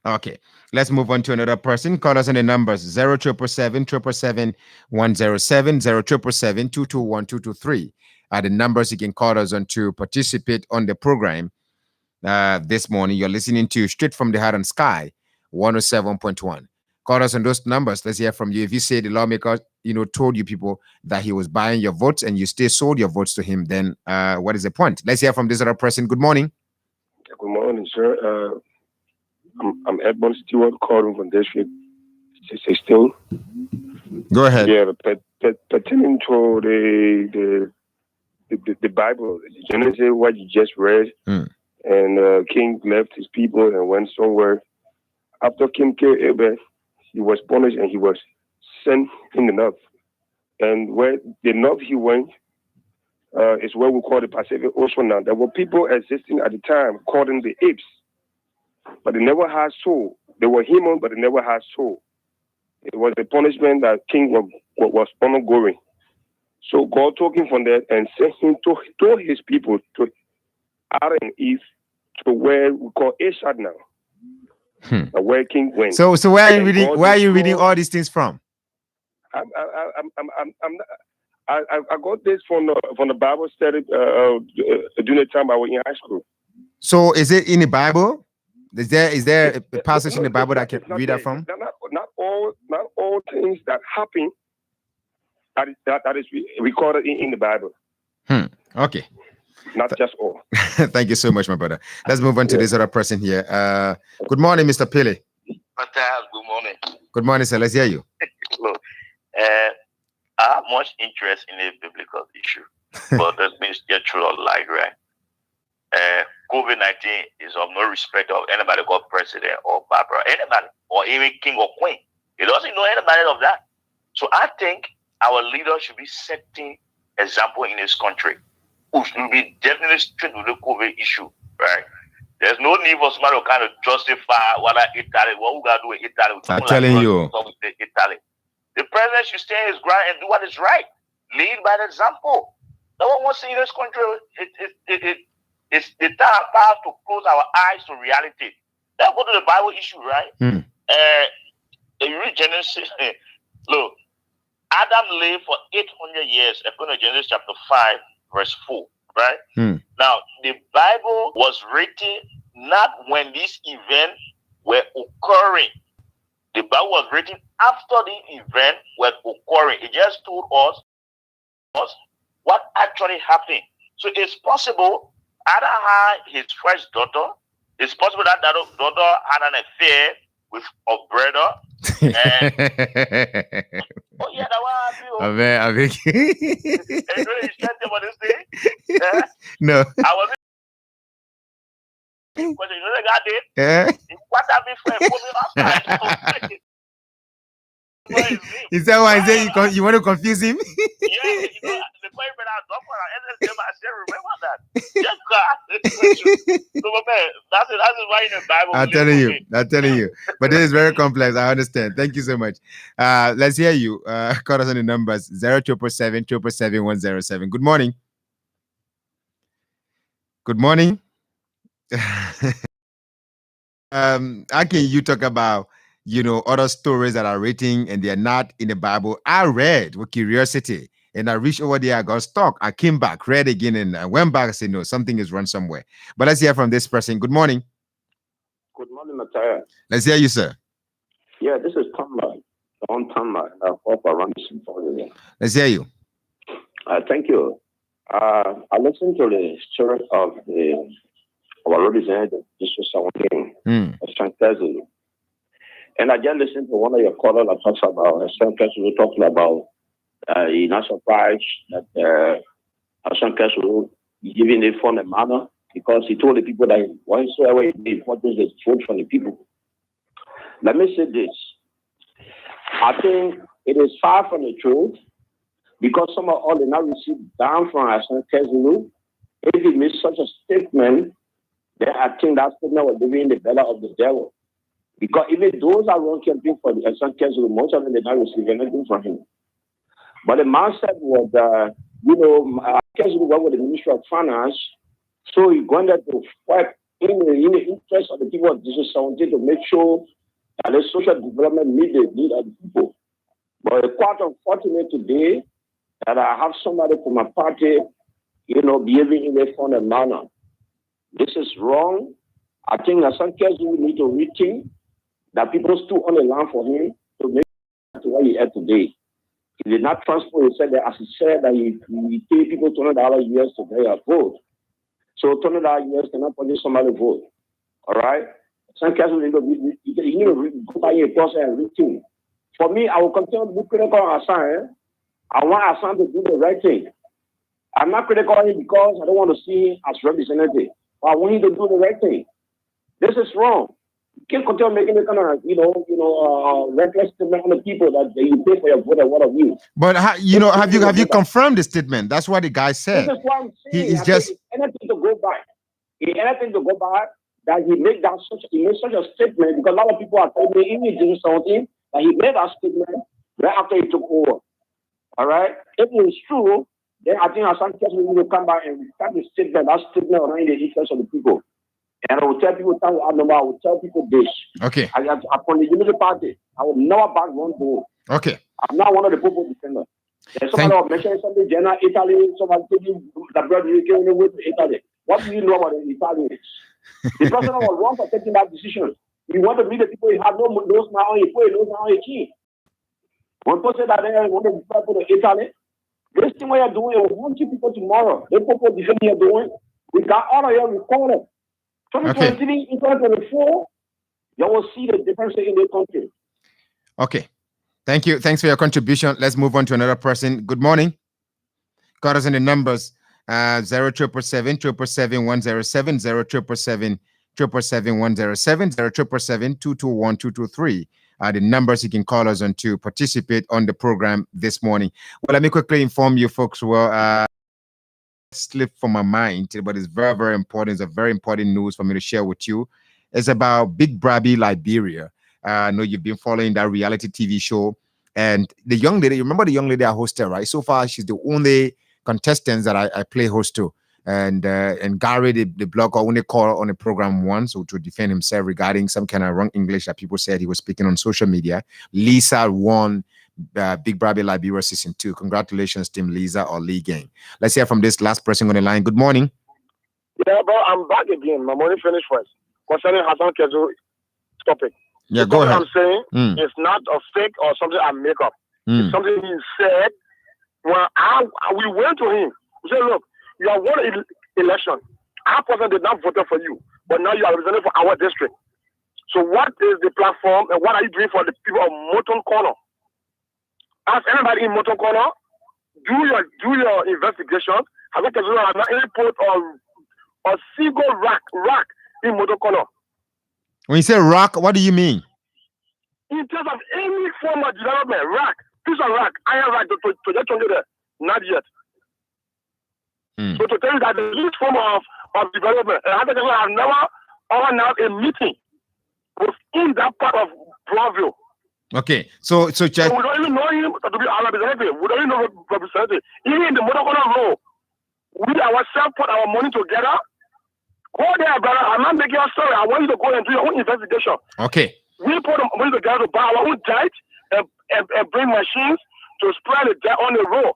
Okay. Let's move on to another person. Call us on the numbers 0777 777 107 0777 221 223. The numbers you can call us on to participate on the program this morning. You're listening to Straight from the Heart on Sky 107.1. Call us on those numbers. Let's hear from you. If you say the lawmaker, told you people that he was buying your votes and you still sold your votes to him, then what is the point? Let's hear from this other person. Good morning. Good morning, sir. I'm Edmund Stewart calling from District 16. Go ahead. Yeah, pertaining to the Bible, Genesis, what you just read, and King left his people and went somewhere. After King killed Abel, he was punished and he was sent in the north. And where the north he went is what we call the Pacific Ocean now. There were people existing at the time called them the apes, but they never had soul. They were human, but they never had soul. It was the punishment that King was undergoing. So God took him from that and sent him to his people, to Adam and Eve, to where we call Ashad now, where King went. So where are you reading all these things from? I got this from the Bible study during the time I was in high school. So is it in the Bible? Is there a passage in the Bible that I can read that from? Not all things that happen that is recorded in the Bible. Okay. not just all. Thank you so much, my brother. Let's move on to this other person here. Good morning, Mr. Pele. Good morning. Good morning, sir. Let's hear you. Look, I have much interest in a biblical issue, but that means get through a lie, right? COVID-19 is of no respect of anybody called president or Barbara, anybody, or even king or queen. He doesn't know anybody of that. So I think our leaders should be setting example in this country. We should be definitely straight with the COVID issue, right? There's no need for somebody to kind of justify what we got to do with Italy. I'm telling you. Italy. The president should stand his ground and do what is right. Lead by the example. No one wants to see this country. It's the time to close our eyes to reality. Let's go to the Bible issue, right? If you read Genesis, look, Adam lived for 800 years, according to Genesis chapter 5, verse 4, right? Now, the Bible was written not when these events were occurring. The Bible was written after the event was occurring. It just told us what actually happened. So it's possible Adam had his first daughter. It's possible that daughter had an affair with a brother. And oh yeah, that one I mean. No. I was because you know the guy did. Yeah. What happened for Is that why you want to confuse him? Yeah, you know, the boyfriend I dropped on I said, remember that. So, man, that's why in the Bible. I'm telling you. But this is very complex. I understand. Thank you so much. Let's hear you. Call us on the numbers 0777 777 107. Good morning. Good morning. Akin, you talk about other stories that are written and they're not in the Bible. I read with curiosity and I reached over there. I got stuck. I came back, read again, and I went back and said, no, something is wrong somewhere. But let's hear from this person. Good morning. Good morning, Matthias. Let's hear you, sir. Yeah, this is Tamba. Let's hear you. Thank you. I listened to the story of our representative, Mr. Sawang, King, and I just listened to one of your callers that talks about Hassan Kesulu talking about he's not surprised that Hassan Kesulu is giving the fund a manner because he told the people that whatsoever he did, what is the vote from the people. Let me say this. I think it is far from the truth because some of all they now receive down from Hassan Kesulu. If he makes such a statement, then I think that statement was giving the belly of the devil. Because even those are wrong campaign for the Hassan Kesulu, most of them did not receive anything from him. But the man said was, Kesulu went with the Ministry of Finance, so he wanted to fight in the interest of the people of Jesus to make sure that the social development meet the need of the people. But it's quite unfortunate today that I have somebody from my party, behaving in a funny manner. This is wrong. I think Hassan Kesulu need to rethink that people stood on the line for him to make it to what he had today. He did not transport. He said that as he said that he paid people $200 US to pay a vote. So $200 US cannot purchase somebody vote. All right? Hassan Kesulu need to go by a process and rethink. For me, I will continue to be critical on Hassan. I want Hassan to do the right thing. I'm not critical of him because I don't want to see him as representative. But I want him to do the right thing. This is wrong. You can't continue making the kind of, reckless statement on the people that you pay for your vote and what of you. But have you confirmed the statement? That's what the guy said. This is what I'm saying. He's just anything to go by. That he made such a statement because a lot of people are telling me he did something that he made that statement right after he took over. All right. If it is true, then I think Hassan Kesulu will come back and start the statement. That statement around the interest of the people. And I will tell people, I will tell people this. Okay. Upon the Unity Party, I will never back one vote. Okay. I'm not one of the people defenders. There's somebody was mentioning something, Jenna, Italy, somebody taking the brother came away to Italy. What do you know about the Italians? The president was wrong for taking that decision. He wanted to meet the people, he had no nose now, he put a nose now, he key. One person said that they wanted to travel to Italy. This thing we are doing, we want people tomorrow. The people the thing you are doing, we got all of you recorded. 2023, 2024, you will see the difference in the country. Okay. Thank you. Thanks for your contribution. Let's move on to another person. Good morning. Got us in the numbers. 07777 107 07777 221 are the numbers you can call us on to participate on the program this morning. Well, let me quickly inform you folks. Well, slipped from my mind, but it's very, very important. It's a very important news for me to share with you. It's about Big Brother Liberia. I know you've been following that reality TV show, and the young lady, you remember the young lady I hosted, right? So far, she's the only contestant that I play host to. And Gary, the blogger, only called on the program once to defend himself regarding some kind of wrong English that people said he was speaking on social media. Lisa won Big Brother Liberia Season 2. Congratulations, Team Lisa or Lee Gang. Let's hear from this last person on the line. Good morning. Yeah, bro, I'm back again. My morning finished first. Concerning Hassan Kezo topic. Yeah, go ahead. I'm saying it's not a fake or something I make up. It's something he said. When we went to him, we said, look, you have won an election. Our person did not vote for you, but now you are representing for our district. So what is the platform and what are you doing for the people of Moton Corner? Ask anybody in Moton Corner, do your investigation. Have not any put or single rack in Moton Corner. When you say rock, what do you mean? In terms of any form of development, rack, piece of rack, iron rack, to get there, not yet. So to tell you that the least form of development, I have never organized a meeting within that part of Broadville. Okay, so check. So we don't even know him to be our representative. We don't even know representative. Even in the Motokono role, we ourselves put our money together. Go there, brother. I'm not making a story. I want you to go and do your own investigation. Okay. We put the money together to buy our own dirt and bring machines to spread the dirt on the road.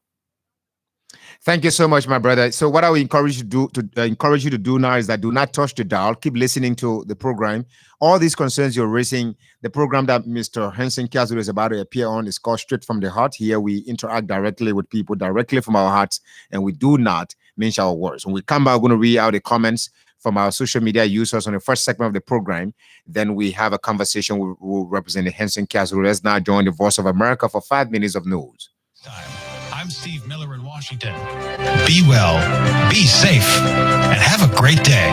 Thank you so much, my brother. So what I would encourage you to do now is that do not touch the dial. Keep listening to the program. All these concerns you're raising, the program that Mr. Henson Kiazulu is about to appear on is called Straight from the Heart. Here we interact directly with people, directly from our hearts, and we do not mince our words. When we come back, we're going to read out the comments from our social media users on the first segment of the program. Then we have a conversation with Representative Henson Kiazulu. Let's now join the Voice of America for 5 minutes of news. I'm Steve Miller in Washington. Be well, be safe, and have a great day.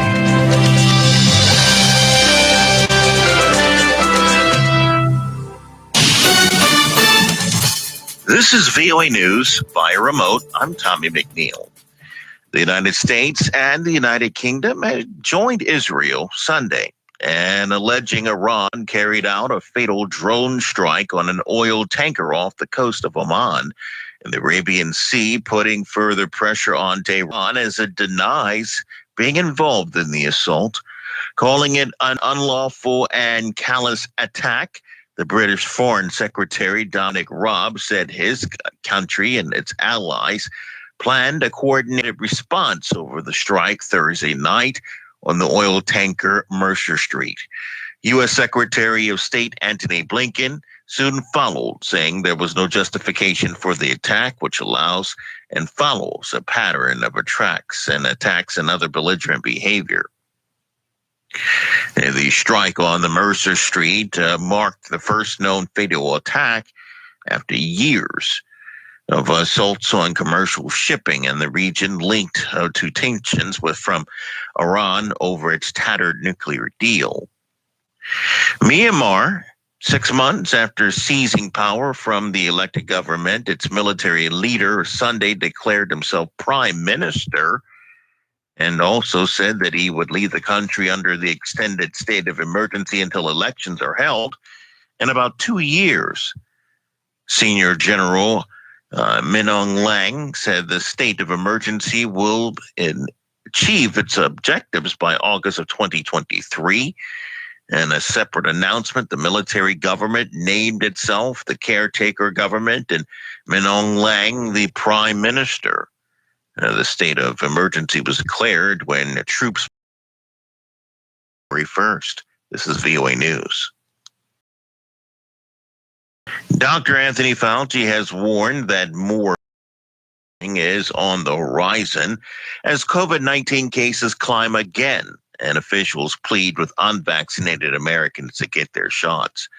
This is VOA News via remote. I'm Tommy McNeil. The United States and the United Kingdom joined Israel Sunday and alleging Iran carried out a fatal drone strike on an oil tanker off the coast of Oman in the Arabian Sea, putting further pressure on Tehran as it denies being involved in the assault, calling it an unlawful and callous attack. The British Foreign Secretary Dominic Raab said his country and its allies planned a coordinated response over the strike Thursday night on the oil tanker Mercer Street. U.S. Secretary of State Antony Blinken soon followed, saying there was no justification for the attack, which allows and follows a pattern of attacks and other belligerent behavior. The strike on the Mercer Street marked the first known fatal attack after years of assaults on commercial shipping in the region linked to tensions from Iran over its tattered nuclear deal. Myanmar, 6 months after seizing power from the elected government, its military leader Sunday declared himself prime minister and also said that he would lead the country under the extended state of emergency until elections are held in about 2 years. Senior General Min Aung Hlaing said the state of emergency will achieve its objectives by August of 2023. In a separate announcement, the military government named itself the caretaker government and Min Aung Hlaing the prime minister. The state of emergency was declared when the troops February 1st. This is VOA News. Dr. Anthony Fauci has warned that more is on the horizon as COVID-19 cases climb again, and officials plead with unvaccinated Americans to get their shots.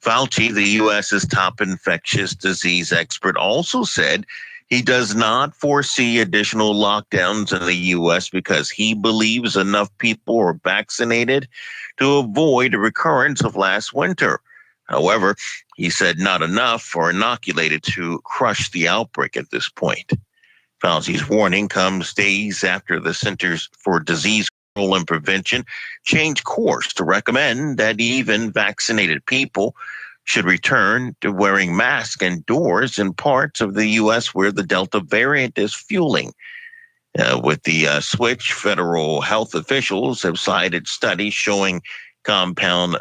Fauci, the U.S.'s top infectious disease expert, also said he does not foresee additional lockdowns in the U.S. because he believes enough people are vaccinated to avoid a recurrence of last winter. However, he said not enough are inoculated to crush the outbreak at this point. Fauci's warning comes days after the Centers for Disease Control and Prevention changed course to recommend that even vaccinated people should return to wearing masks indoors in parts of the U.S. where the Delta variant is fueling. With the switch, federal health officials have cited studies showing cited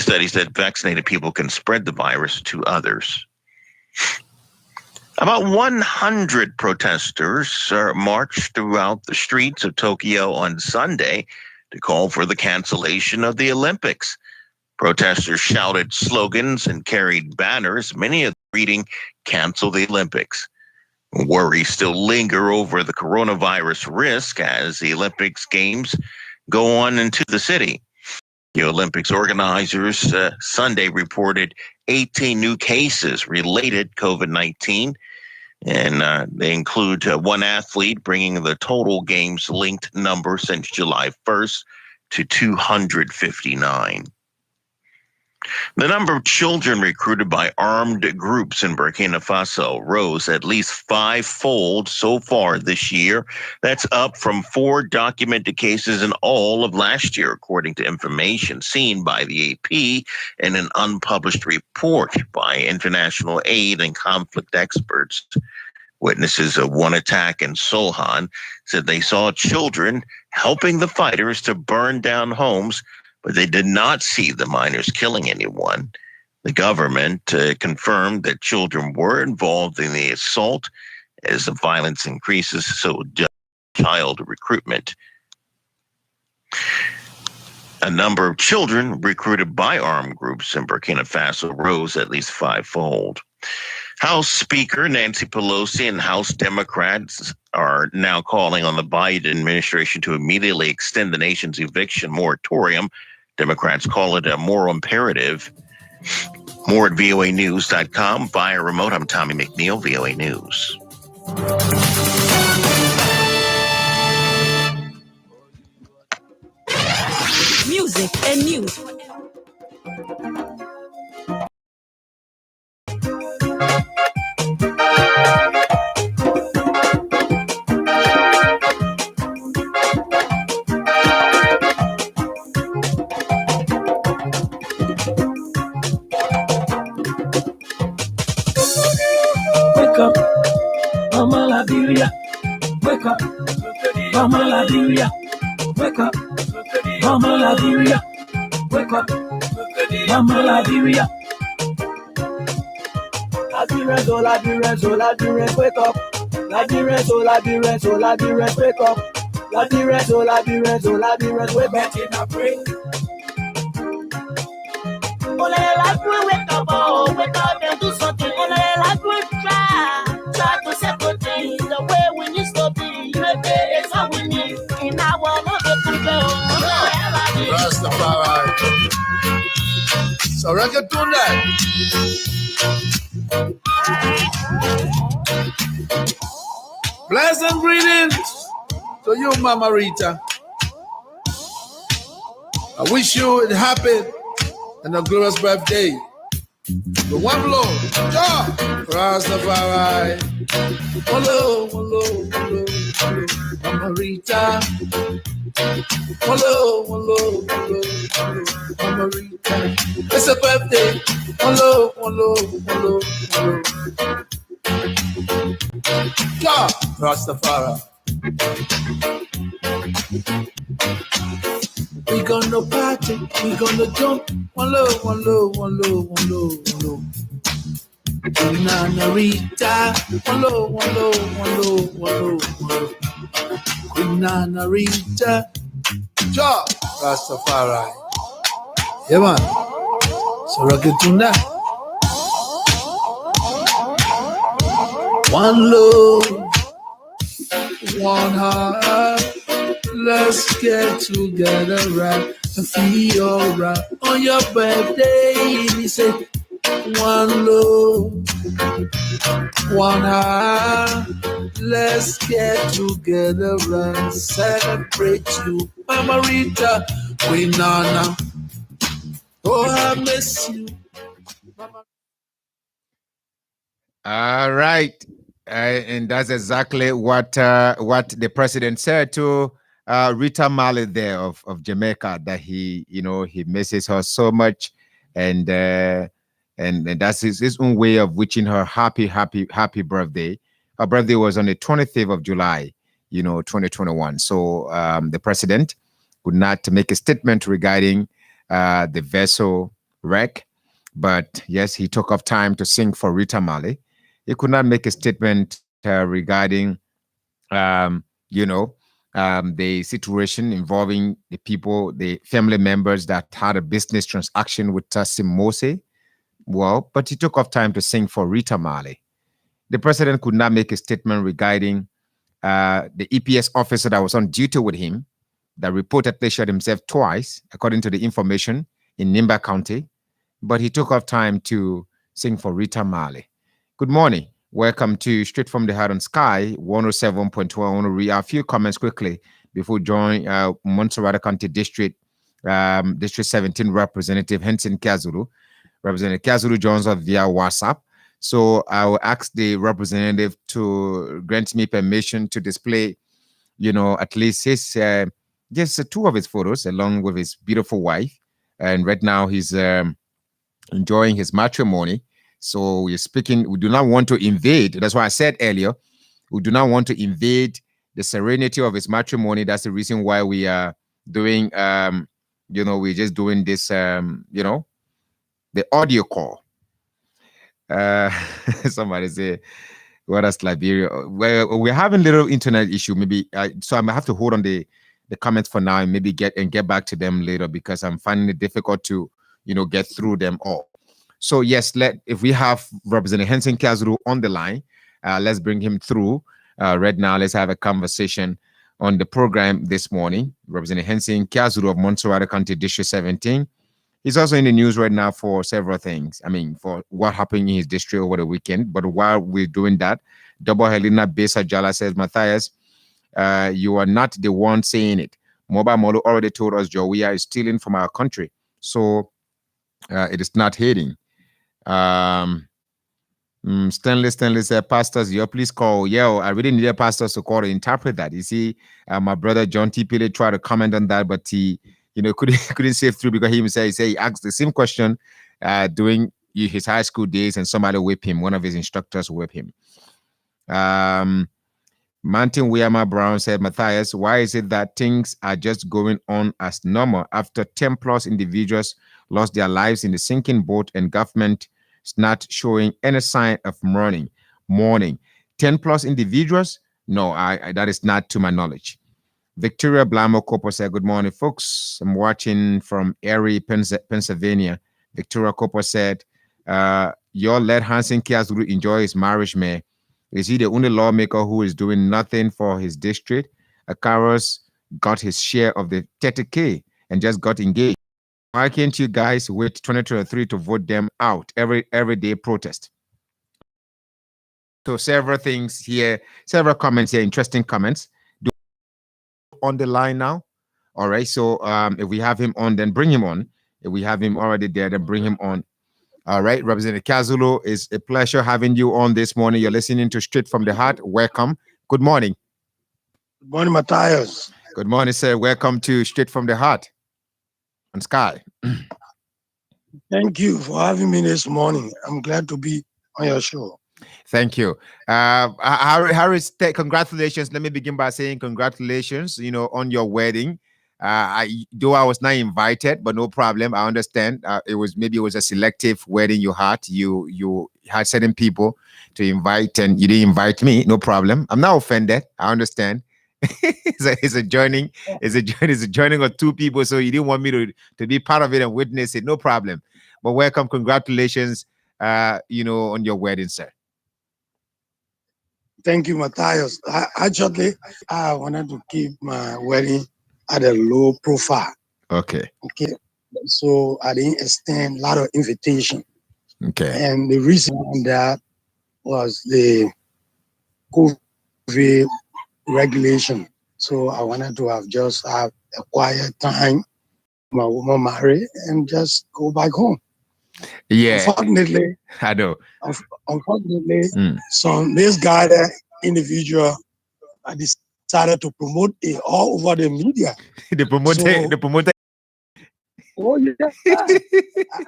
studies that vaccinated people can spread the virus to others. About 100 protesters marched throughout the streets of Tokyo on Sunday to call for the cancellation of the Olympics. Protesters shouted slogans and carried banners, many of them reading, "Cancel the Olympics." Worries still linger over the coronavirus risk as the Olympics Games go on into the city. The Olympics organizers Sunday reported 18 new cases related COVID-19, and they include one athlete, bringing the total games-linked number since July 1st to 259. The number of children recruited by armed groups in Burkina Faso rose at least five-fold so far this year. That's up from 4 documented cases in all of last year, according to information seen by the AP in an unpublished report by international aid and conflict experts. Witnesses of one attack in Solhan said they saw children helping the fighters to burn down homes, but they did not see the miners killing anyone. The government confirmed that children were involved in the assault. As the violence increases, so does child recruitment. A number of children recruited by armed groups in Burkina Faso rose at least fivefold. House Speaker Nancy Pelosi and House Democrats are now calling on the Biden administration to immediately extend the nation's eviction moratorium. Democrats call it a moral imperative. More at voanews.com. Via remote, I'm Tommy McNeil, VOA News. Music and news. Wake up, Mama Liberia. Wake up, Mama Liberia. Wake up, Mama Liberia. Wake up, Mama Liberia. Liberians, oh Liberians, oh Liberians, wake up. Liberians, oh Liberians, oh Liberians, wake up. Liberians, oh Liberians, oh Liberians, wake up. In a pray. Oh, Liberians, wake up, oh, wake up and do something. Oh, Liberians, try to settle things the way we need to be. It's all we need in our love country. Rastafari. So reggaeton that. Pleasant greetings to you, Mama Rita. I wish you a happy and a glorious birthday. The one love, ja, Rastafari. Hello, hello, hello, hello, Mama Rita. Hello, hello, hello, hello, Mama Rita. It's a birthday. Hello, hello, hello, hello. Ja, Rastafari. We gonna party, we gonna jump. One love, one love, one love, one love, one love. Nana Rita, one love, one love, one love, one love, one love. Queen Nana Rita, ja, Rastafari. Yeah, man. So rock it tonight. One love, one heart. Let's get together right and feel alright. On your birthday, we say one love, one heart. Let's get together and celebrate you, Mama Rita, Queen Nana. Oh, I miss you. All right. And that's exactly what the president said to Rita Marley there of Jamaica, that he misses her so much, and that's his own way of wishing her happy birthday. Her birthday was on the 25th of July, 2021. So the president could not make a statement regarding the vessel wreck, but yes, he took off time to sing for Rita Marley. He could not make a statement regarding, the situation involving the people, the family members that had a business transaction with Tassim Mose. Well, but he took off time to sing for Rita Marley. The president could not make a statement regarding the EPS officer that was on duty with him that reportedly shot himself twice, according to the information in Nimba County. But he took off time to sing for Rita Marley. Good morning. Welcome to Straight from the Heart on Sky 107.2. I want to read a few comments quickly before we join Montserrat County District 17 Representative Henson Kazulu. Representative Kazulu joins us via WhatsApp. So I will ask the representative to grant me permission to display, at least his just two of his photos along with his beautiful wife. And right now he's enjoying his matrimony. So we're speaking, we do not want to invade. That's why I said earlier, we do not want to invade the serenity of his matrimony. That's the reason why we are doing, we're just doing this, the audio call. Somebody say, what is Liberia? Well, we're having a little internet issue. Maybe, so I'm gonna have to hold on the comments for now and maybe get back to them later, because I'm finding it difficult to, get through them all. So yes, if we have Representative Henson Kazuru on the line, let's bring him through right now. Let's have a conversation on the program this morning. Representative Henson Kazuru of Montserrat County District 17. He's also in the news right now for several things. I mean, for what happened in his district over the weekend. But while we're doing that, Double Helena Besa Jala says, Matthias, you are not the one saying it. Mobile Molo already told us Jowea is stealing from our country. So it is not hating. Stanley said, pastors, please call. I really needed pastors to call to interpret that. You see, my brother John T. Pillay tried to comment on that, but he couldn't save through, because he asked the same question during his high school days, and somebody whipped him. One of his instructors whipped him. Mountain Weama Brown said, Matthias, why is it that things are just going on as normal after 10 plus individuals lost their lives in the sinking boat and government is not showing any sign of mourning? 10 plus individuals? No, that is not to my knowledge. Victoria Blamo Copo said, good morning, folks. I'm watching from Erie, Pennsylvania. Victoria Copo said, y'all let Henson Kazuru enjoy his marriage, man. Is he the only lawmaker who is doing nothing for his district? Akaros got his share of the 30K and just got engaged. Why can't you guys wait 2023 to vote them out? Every day protest. So several things here, several comments here, interesting comments. On the line now. All right. So if we have him on, then bring him on. If we have him already there, then bring him on. All right, Representative Kazulu, it's a pleasure having you on this morning. You're listening to Straight from the Heart. Welcome. Good morning. Good morning, Matthias. Good morning, sir. Welcome to Straight from the Heart on Sky. Thank you for having me this morning. I'm glad to be on your show. Thank you. Harris, congratulations. Let me begin by saying congratulations, on your wedding. I was not invited, but no problem. I understand. It was a selective wedding you had. You had certain people to invite, and you didn't invite me. No problem. I'm not offended. I understand. it's a joining of two people, so you didn't want me to be part of it and witness it. No problem. But welcome, congratulations. On your wedding, sir. Thank you, Matthias. Actually, I wanted to keep my wedding at a low profile. Okay. Okay. So I didn't extend a lot of invitation. Okay. And the reason on that was the COVID regulation. So I wanted to have a quiet time, my woman marry, and just go back home. Yeah. Unfortunately, I know. Unfortunately, this guy, that individual, I decided to promote it all over the media. The promoter. Oh yeah.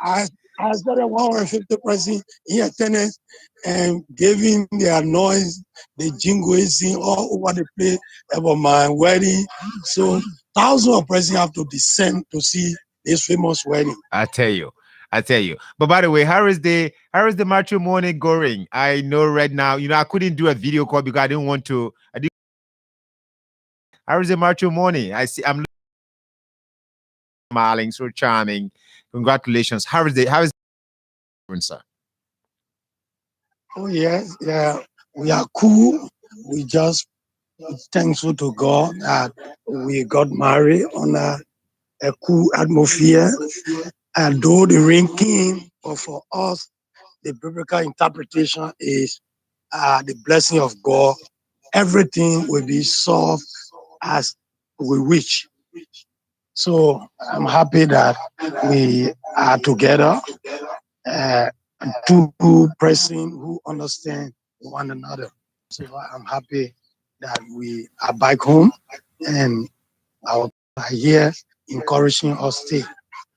I started 150 person in attendance and gave him their noise, the jingles all over the place about my wedding. So thousands of persons have to descend to see this famous wedding. I tell you. But by the way, how is the matrimony going? I know right now, I couldn't do a video call because I didn't want to. How is the matrimony? I'm smiling, so charming. Congratulations. How is sir? Oh yeah, we are cool. We just thankful to God that we got married on a cool atmosphere. And though the ring came, but for us, the biblical interpretation is the blessing of God. Everything will be solved as we wish. So I'm happy that we are together, two persons who understand one another. So I'm happy that we are back home and our here encouraging us stay.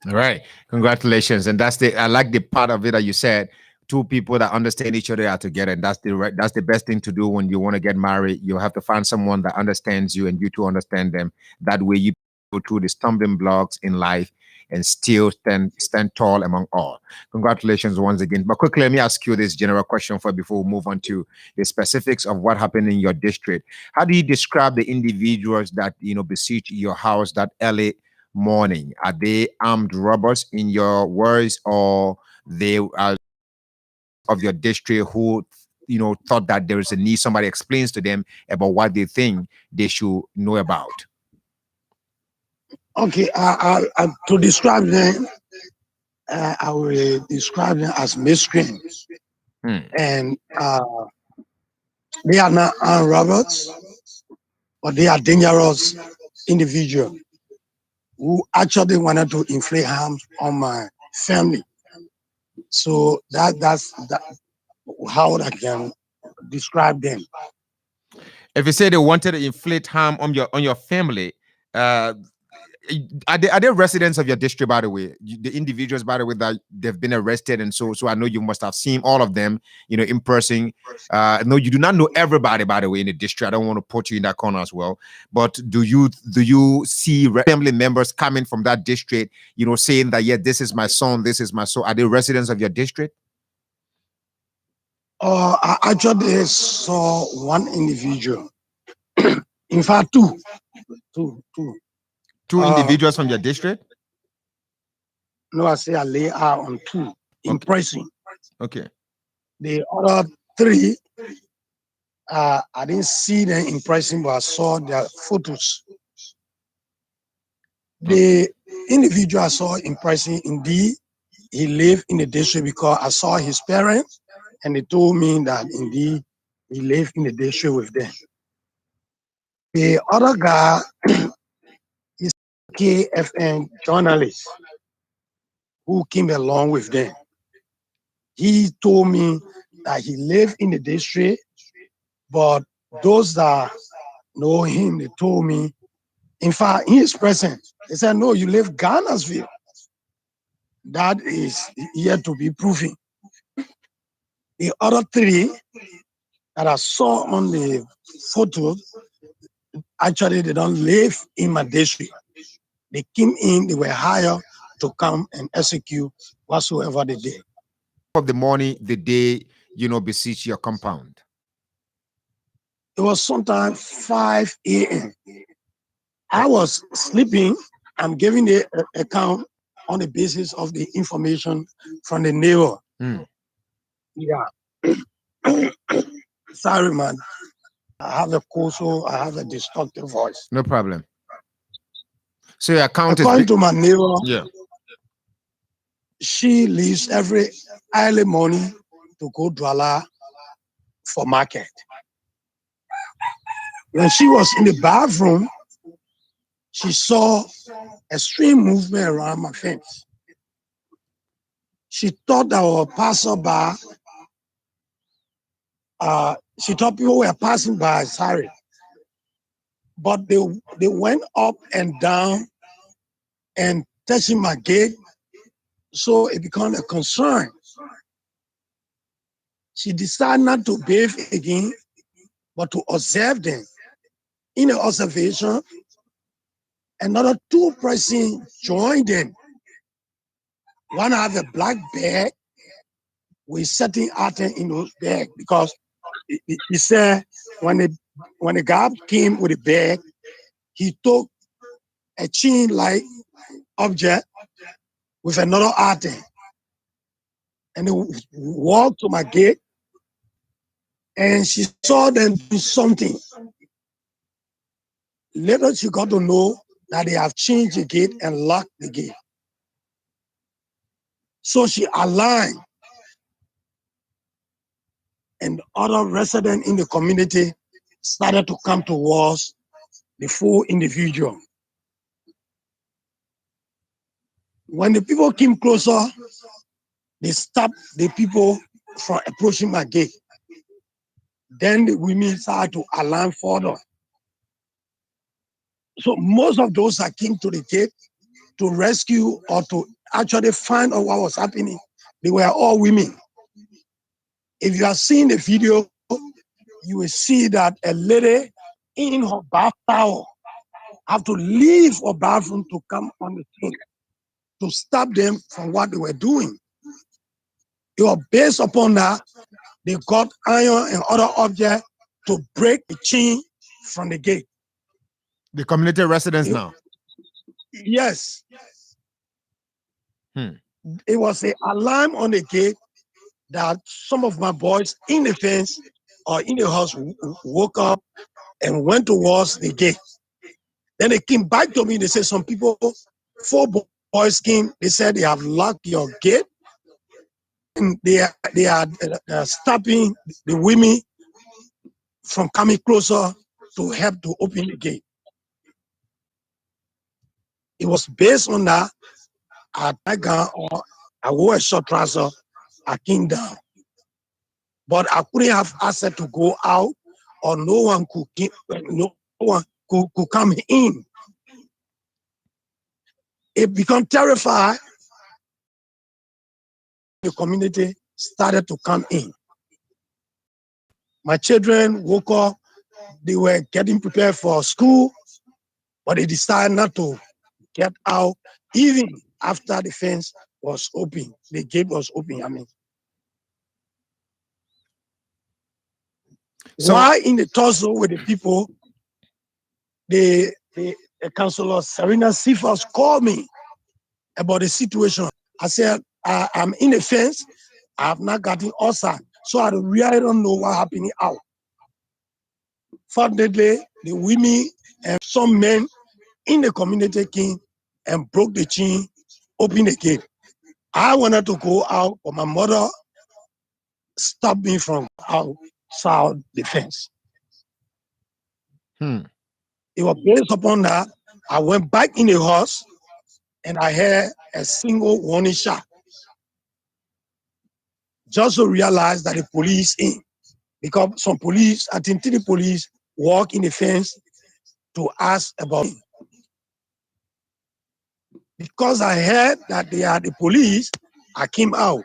All right. Congratulations. And I like the part of it that you said, two people that understand each other are together. And that's the best thing to do when you want to get married. You have to find someone that understands you and you to understand them. That way you go through the stumbling blocks in life and still stand tall among all. Congratulations once again. But quickly, let me ask you this general question before we move on to the specifics of what happened in your district. How do you describe the individuals that besiege your house that early morning? Are they armed robbers in your words, or they are of your district who thought that there is a need? Somebody explains to them about what they think they should know about. Okay, to describe them, I will describe them as miscreants. And they are not armed robbers, but they are dangerous individuals who actually wanted to inflict harm on my family. So that's how I can describe them. If you say they wanted to inflict harm on your family, are they residents of your district, by the way? The individuals, by the way, that they've been arrested, and so I know you must have seen all of them, in person. No, you do not know everybody, by the way, in the district. I don't want to put you in that corner as well. But do you see family members coming from that district, saying that, yeah, this is my son, this is my son? Are they residents of your district? I actually saw one individual. In fact, two. Two individuals from your district? No, I say I lay out on two in prison. Okay. The other three, I didn't see them in prison, but I saw their photos. The individual I saw in prison, indeed, he lived in the district because I saw his parents, and they told me that indeed he lived in the district with them. The other guy is a KFN journalist who came along with them. He told me that he lived in the district, but those that know him, they told me, in fact, in his presence, they said, no, you live Ghannasville. That is yet to be proven. The other three that I saw on the photo, actually, they don't live in my district. They came in, they were hired to come and execute whatsoever they did. Of the morning, the day, besiege your compound? It was sometime 5 a.m. I was sleeping. I'm giving the account on the basis of the information from the neighbor. Yeah. Sorry, man. I have a cold, so I have a distorted voice. No problem. So your account is according to my neighbor. Yeah. She leaves every early morning to go Douala for market. When she was in the bathroom, she saw a strange movement around my fence. She thought that was passerby. She thought people were passing by, sorry. But they went up and down and touching my gate, so it became a concern. She decided not to bathe again, but to observe them. In the observation, another two persons joined them. One had a black bag with certain item in those bag, because he said when the guy came with the bag, he took a chain-like object with another item, and he walked to my gate, and she saw them do something. Later, she got to know that they have changed the gate and locked the gate. So she aligned, and other residents in the community started to come towards the full individual. When the people came closer, they stopped the people from approaching my gate. Then the women started to alarm further. So most of those that came to the gate to rescue or to actually find out what was happening, they were all women. If you are seeing the video, you will see that a lady in her bath towel have to leave her bathroom to come on the scene to stop them from what they were doing. It was based upon that they got iron and other objects to break the chain from the gate. The community residents now? Yes. It was an alarm on the gate that some of my boys in the fence or in the house woke up and went towards the gate. Then they came back to me. They said some people, 4 boys came. They said they have locked your gate, and they are stopping the women from coming closer to help to open the gate. It was based on that. I wore a short trouser. I came down, but I couldn't have access to go out, or no one could come in. It became terrified. The community started to come in. My children woke up. They were getting prepared for school, but they decided not to get out even after the fence was open. The gate was open, I mean. So, while in the torso with the people, the councillor Serena Cephas called me about the situation. I said, I'm in the fence. I have not gotten outside, so I really don't know what happened out. Fortunately, the women and some men in the community came and broke the chain, opened the gate. I wanted to go out, but my mother stopped me from outside the fence. It was based upon that. I went back in the house and I heard a single warning shot. Just to realize that the police in, because some police, I think the police walk in the fence to ask about it. Because I heard that they are the police, I came out.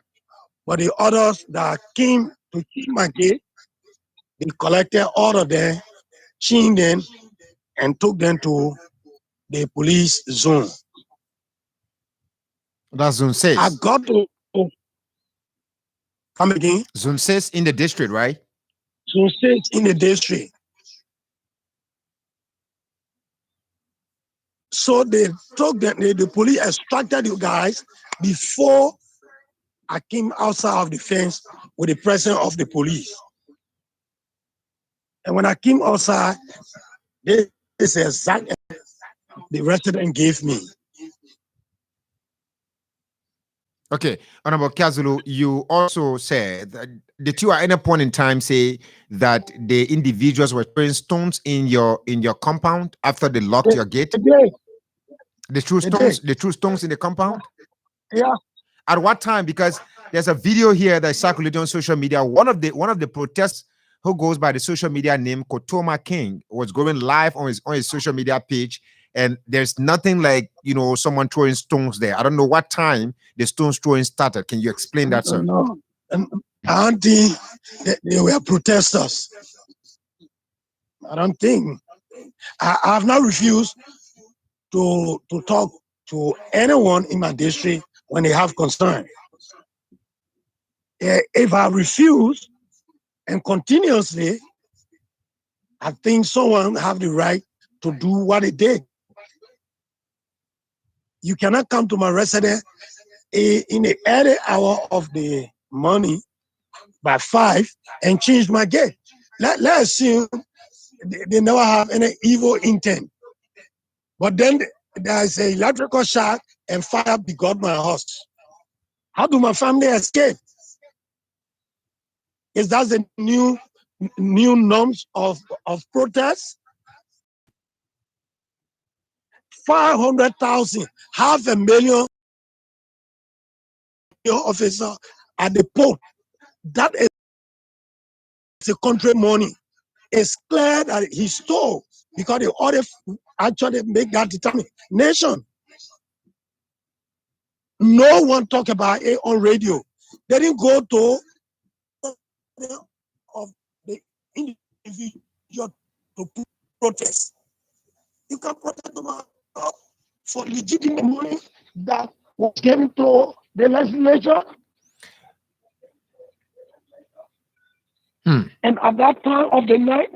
But the others that came to check my gate, they collected all of them, chained them, and took them to the police zone. That's zone 6. I got to come again. Zone 6 in the district, right? Zone 6 in the district. So they took them, the police extracted you guys before I came outside of the fence with the presence of the police. And when I came outside, this is exactly the resident gave me. Okay, Honorable Kazulu, you also said that did you at any point in time say that the individuals were throwing stones in your compound after they locked your gate? The true stones in the compound? Yeah. At what time? Because there's a video here that's circulating on social media. One of the protests who goes by the social media name Kotoma King was going live on his social media page, and there's nothing like someone throwing stones there. I don't know what time the stones throwing started. Can you explain that, sir? No. I don't think they were protesters. I don't think. I have not refused to talk to anyone in my district when they have concern. If I refuse and continuously, I think someone have the right to do what they did. You cannot come to my residence in the early hour of the morning by 5 and change my gate. Let's assume they never have any evil intent. But then there's an electrical shock and fire begot my house. How do my family escape? Is that the new norms of protest? 500,000, 500,000 officer at the port. That is the country money. It's clear that he stole because the order actually make that determination. No one talk about it on radio. They didn't go to of the individual to protest. You can protest for legitimate money that was given to the legislature. And at that time of the night,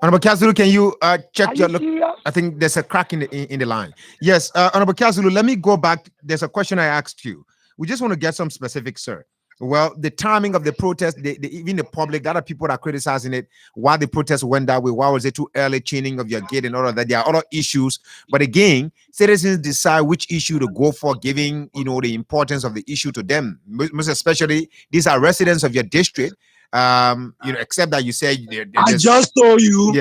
Honorable Kazulu, can you check your look? I think there's a crack in the line. Yes, Honorable Kazulu, let me go back. There's a question I asked you. We just want to get some specifics, sir. Well, the timing of the protest, even the public, the other people that are criticizing it, why the protest went that way, why was it too early chaining of your gate and all of that? There are other issues. But again, citizens decide which issue to go for, giving the importance of the issue to them. Most especially, these are residents of your district. Except that you say I just told you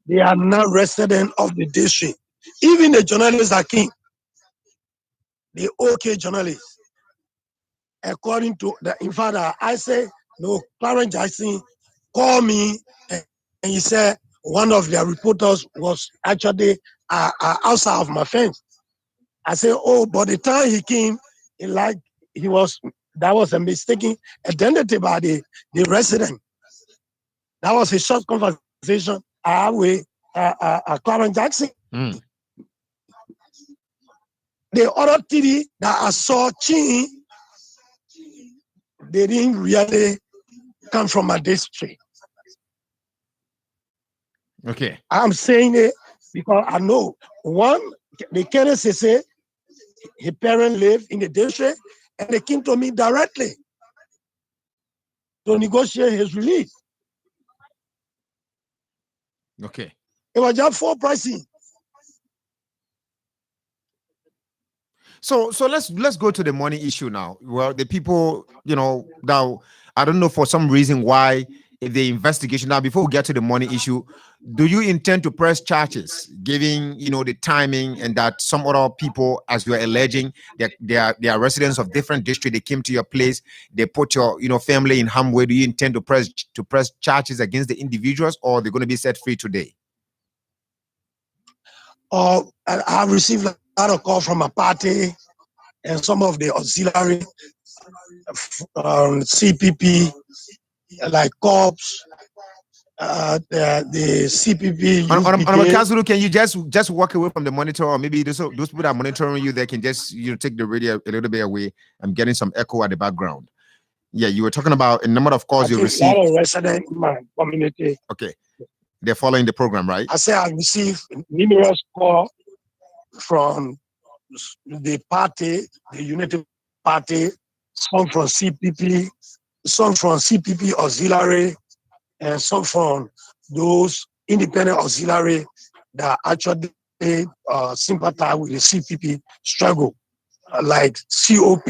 they are not resident of the district. Even the journalists that came, the OK journalists. According to the in fact, I say no. Clarence Jackson called me and he said one of their reporters was actually outside of my fence. I said, oh, but the time he came, that was a mistaken identity by the resident. That was a short conversation I had with Clarence Jackson. The other TV that I saw Chin, they didn't really come from my district. Okay. I'm saying it because I know one, the Kenneth say his parents live in the district and they came to me directly to negotiate his release. Okay. It was just for pricing. So let's go to the money issue now. Well, the people, now I don't know for some reason why the investigation now, before we get to the money issue, do you intend to press charges, given the timing and that some other people, as you are alleging, they are residents of different districts, they came to your place, they put your family in harm's way? Do you intend to press charges against the individuals, or they're going to be set free today? I've received a lot of calls from a party and some of the auxiliary CPP, like cops, the CPP. Honorable Kazulu, can you just walk away from the monitor, or maybe those people that are monitoring you, they can just take the radio a little bit away? I'm getting some echo at the background. Yeah, you were talking about a number of calls you received. A lot of residents in my community. Okay. They're following the program, right? I say I received numerous calls from the party, the Unity Party, some from CPP auxiliary, and some from those independent auxiliary that actually sympathize with the CPP struggle, like COP,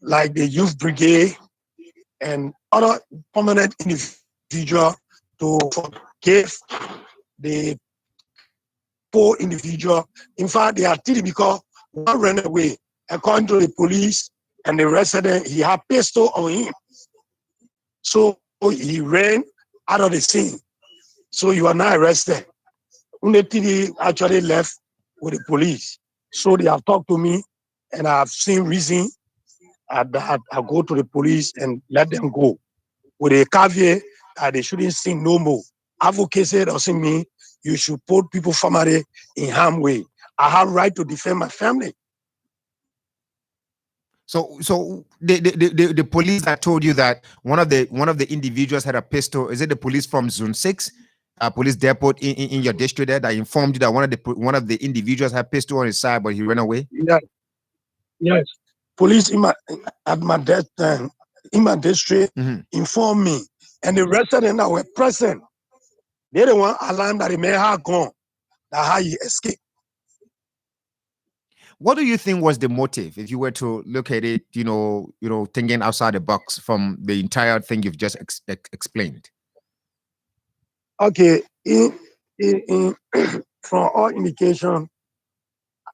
like the Youth Brigade, and other prominent individuals to forgive the poor individual. In fact, they are three because one ran away. According to the police and the resident, he had pistol on him. So he ran out of the scene. So you are now arrested. Unetidi actually left with the police. So they have talked to me, and I have seen reason that I go to the police and let them go. With a caveat that they shouldn't sing no more. Advocacy doesn't mean you should put people family in harm's way. I have right to defend my family. So the police that told you that one of the individuals had a pistol, is it the police from Zone 6, police depot in your district there that informed you that one of the individuals had a pistol on his side but he ran away? Yeah. Yes. Police in my district informed me, and the residents that were present, they the one alarmed that the man had gone, that how he escaped. What do you think was the motive, if you were to look at it, thinking outside the box from the entire thing you've just explained? Okay, from all indication,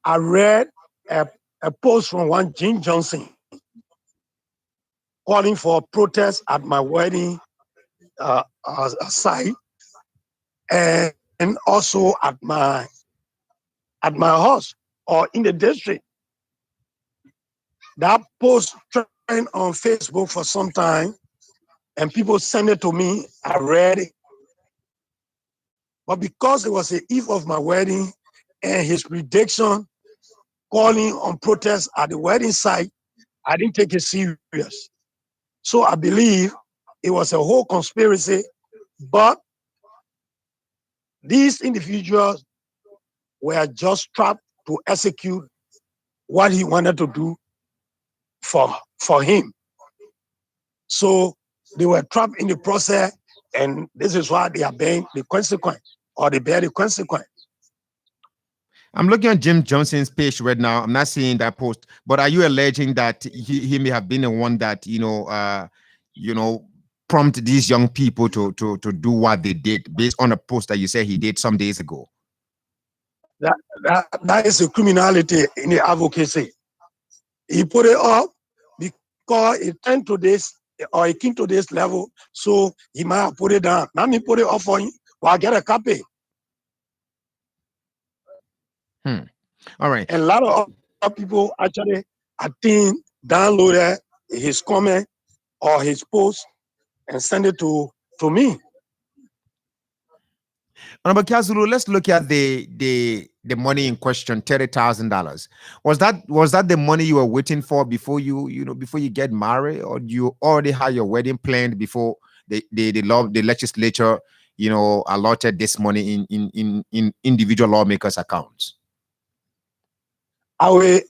I read a post from one Jim Johnson calling for a protest at my wedding site, and also at my house or in the district. That post trended on Facebook for some time, and people sent it to me. I read it. But because it was the eve of my wedding and his prediction calling on protests at the wedding site, I didn't take it serious. So I believe it was a whole conspiracy, but these individuals were just trapped to execute what he wanted to do for him. So they were trapped in the process, and this is why they are bearing the consequence, or they bear the consequence. I'm looking at Jim Johnson's page right now. I'm not seeing that post, but are you alleging that he may have been the one that prompted these young people to do what they did based on a post that you said he did some days ago? That is a criminality in the advocacy. He put it up because it turned to this, or it came to this level, so he might have put it down. Now me put it up for him, well, I get a copy. All right. And a lot of other people actually, I think, downloaded his comment or his post and send it to me. Honorable Kazulu, let's look at the money in question, $30,000. Was that the money you were waiting for before before you get married, or do you already had your wedding planned before the legislature allotted this money in individual lawmakers' accounts? I will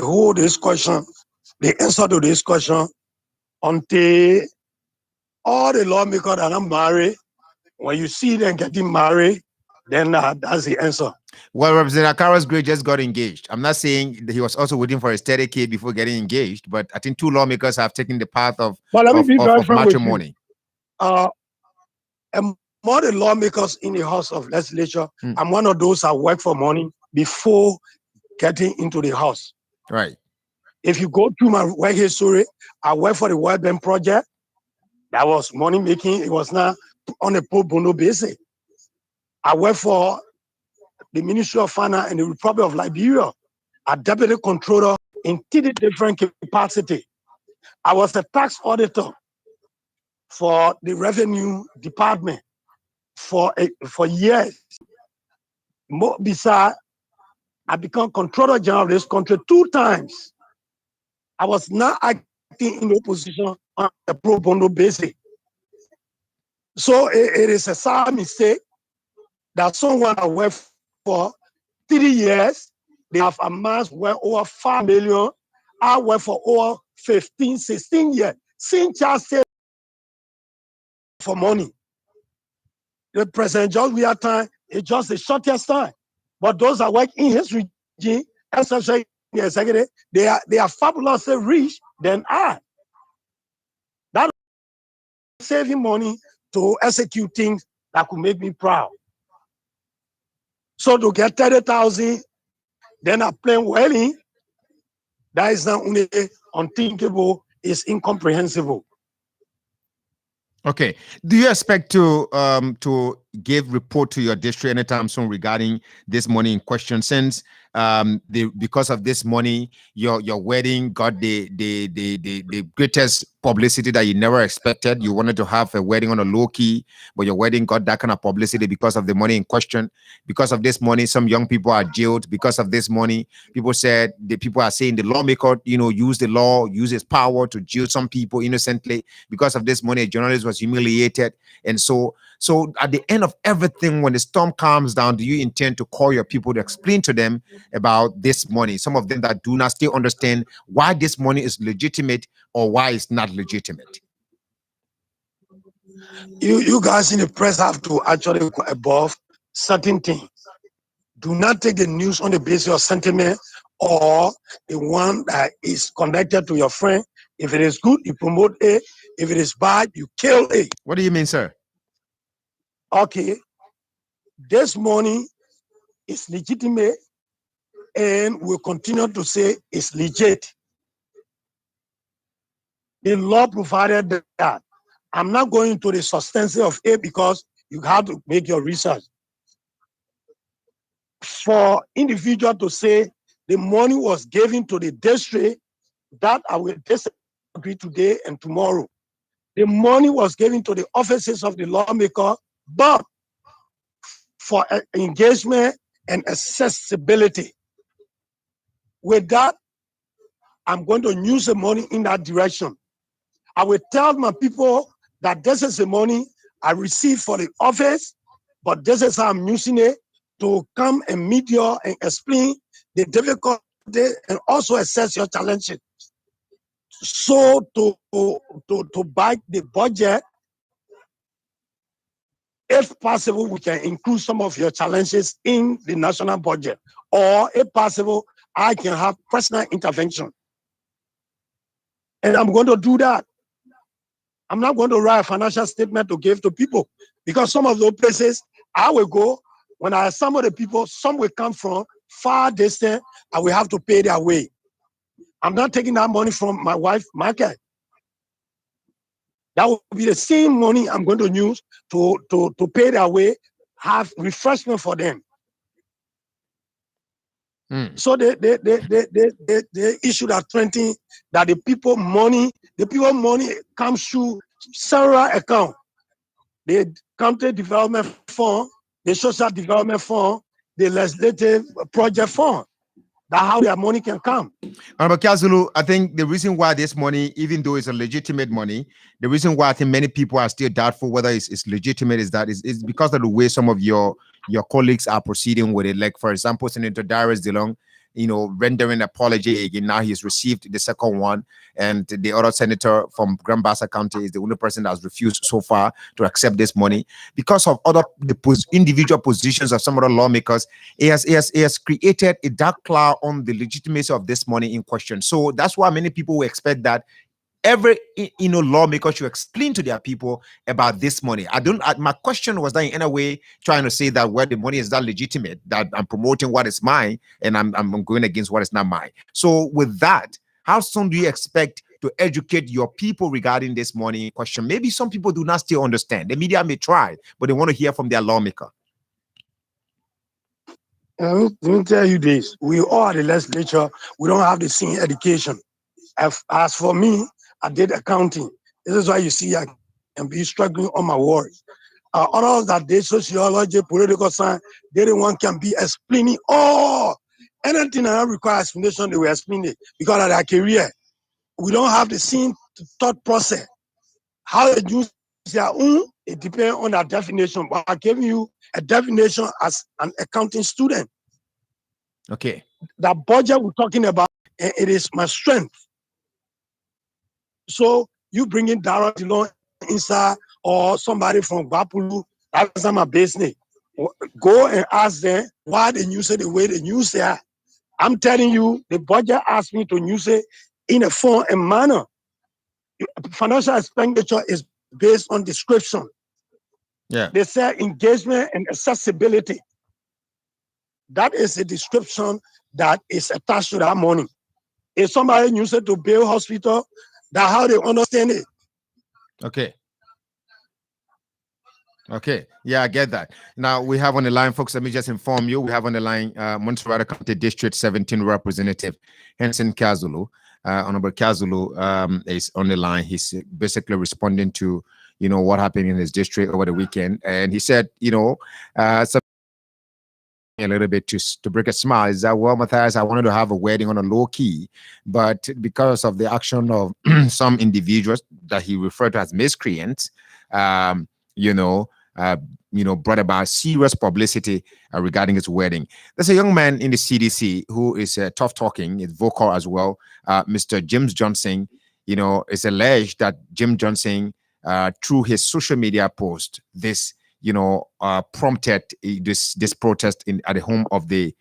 hold this question, the answer to this question, until all the lawmakers that are married, when you see them getting married, then that's the answer. Well, Representative Akaras Gray just got engaged. I'm not saying that he was also waiting for his 30K before getting engaged, but I think two lawmakers have taken the path of matrimony. And more the lawmakers in the House of Legislature, I'm one of those that work for money before getting into the House. Right. If you go through my work history, I worked for the World Bank project. That was money making. It was not on a pro bono basis. I worked for the Ministry of Finance in the Republic of Liberia, a deputy controller in 3 different capacities. I was a tax auditor for the Revenue Department for years. Besides, I became Controller General of this country 2 times. I was not acting in opposition on a pro bono basis. So it is a sad mistake that someone I worked for 3 years, they have amassed well over 5 million. I worked for over 15, 16 years. Since I said for money. The President George Weah time is just the shortest time. But those that work in his regime, especially the executive, they are fabulously rich than I. That saving money to execute things that could make me proud. So to get 30,000, then I play wedding, that is not only unthinkable, it's incomprehensible. Okay. Do you expect to give report to your district anytime soon regarding this money in question? Since because of this money, your wedding got the greatest publicity that you never expected. You wanted to have a wedding on a low key, but your wedding got that kind of publicity because of the money in question. Because of this money, some young people are jailed. Because of this money, people are saying the lawmaker, use the law, use his power to jail some people innocently. Because of this money, a journalist was humiliated. And so at the end of everything, when the storm calms down, do you intend to call your people to explain to them about this money? Some of them that do not still understand why this money is legitimate or why it's not legitimate. You guys in the press have to actually go above certain things. Do not take the news on the basis of sentiment or the one that is connected to your friend. If it is good, you promote A. If it is bad, you kill A. What do you mean, sir? Okay, this money is legitimate and we'll continue to say it's legit. The law provided that. I'm not going to the substance of it because you have to make your research. For individual to say the money was given to the district, that I will disagree today and tomorrow. The money was given to the offices of the lawmaker, but for engagement and accessibility. With that, I'm going to use the money in that direction. I will tell my people that this is the money I received for the office, but this is how I'm using it to come and meet you and explain the difficulty and also assess your challenges. So to back the budget, if possible, we can include some of your challenges in the national budget, or if possible, I can have personal intervention. And I'm going to do that. I'm not going to write a financial statement to give to people because some of those places I will go, when I assemble the people, some will come from far distance, I will have to pay their way. I'm not taking that money from my wife, market. That will be the same money I'm going to use to pay their way, have refreshment for them. So they issue that 20 that the people money comes through several accounts. The county development fund, the social development fund, the legislative project fund. That's how their money can come. Honorable Kiazulu, I think the reason why this money, even though it's a legitimate money, the reason why I think many people are still doubtful whether it's legitimate is because of the way some of your colleagues are proceeding with it. Like, for example, Senator Darius DeLong, rendering apology again. Now he's received the second one, and the other senator from Grand Bassa County is the only person that has refused so far to accept this money because of individual positions of some other lawmakers. It has created a dark cloud on the legitimacy of this money in question. So that's why many people will expect that every lawmaker should explain to their people about this money. My question was that in any way trying to say that where the money is not legitimate, that I'm promoting what is mine and I'm going against what is not mine. So with that, how soon do you expect to educate your people regarding this money in question? Maybe some people do not still understand. The media may try, but they want to hear from their lawmaker. Let me tell you this. We all are the legislature. We don't have the same education. As for me, I did accounting. This is why you see I can be struggling on my words. Others that did sociology, political science, they the one can be explaining anything that requires explanation, they will explain it because of their career. We don't have the same thought process. How they use their own, it depends on their definition. But I gave you a definition as an accounting student. Okay. The budget we're talking about, it is my strength. So you bring in Darius DeLong inside or somebody from Bapulu, that's not my business. Go and ask them why the news the way the news they are. I'm telling you, the budget asked me to use it in a form and manner. Financial expenditure is based on description. Yeah. They say engagement and accessibility. That is a description that is attached to that money. If somebody uses it to build hospital, that's how they understand it. Okay. Okay. Yeah, I get that. Now we have on the line, folks. Let me just inform you. We have on the line Montserrat County District 17 Representative Henson Kazulu. Honorable Kazulu is on the line. He's basically responding to, what happened in his district over the weekend. And he said, something a little bit to break a smile is that, well, Matthias, I wanted to have a wedding on a low key, but because of the action of some individuals that he referred to as miscreants, brought about serious publicity regarding his wedding. There's a young man in the CDC who is tough talking, is vocal as well. Mr. James Johnson, it's alleged that Jim Johnson, through his social media post, this, prompted this protest at the home of the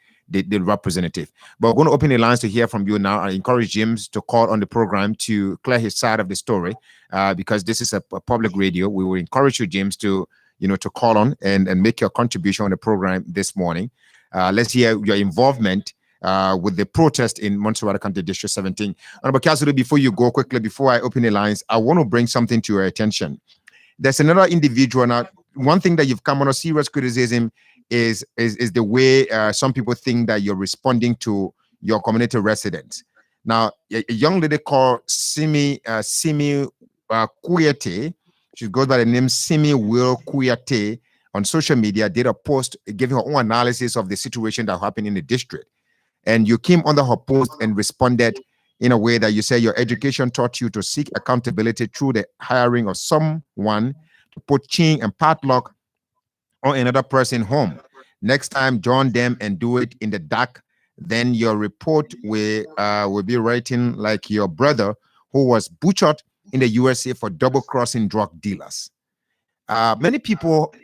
representative. But we're going to open the lines to hear from you now. I encourage James to call on the program to clear his side of the story, because this is a public radio. We will encourage you, James, to call on and make your contribution on the program this morning. Let's hear your involvement with the protest in Montserrat County District 17. Honorable Kazulu, before you go quickly, before I open the lines, I want to bring something to your attention. There's another individual now. One thing that you've come under serious criticism is the way some people think that you're responding to your community residents. Now, a young lady called Simi Kuyate, she goes by the name Simi Will Kuyate, on social media, did a post giving her own analysis of the situation that happened in the district. And you came under her post and responded in a way that you say your education taught you to seek accountability through the hiring of someone to put chain and padlock on another person's home. Next time, join them and do it in the dark. Then your report will be writing like your brother who was butchered in the USA for double-crossing drug dealers. Many people,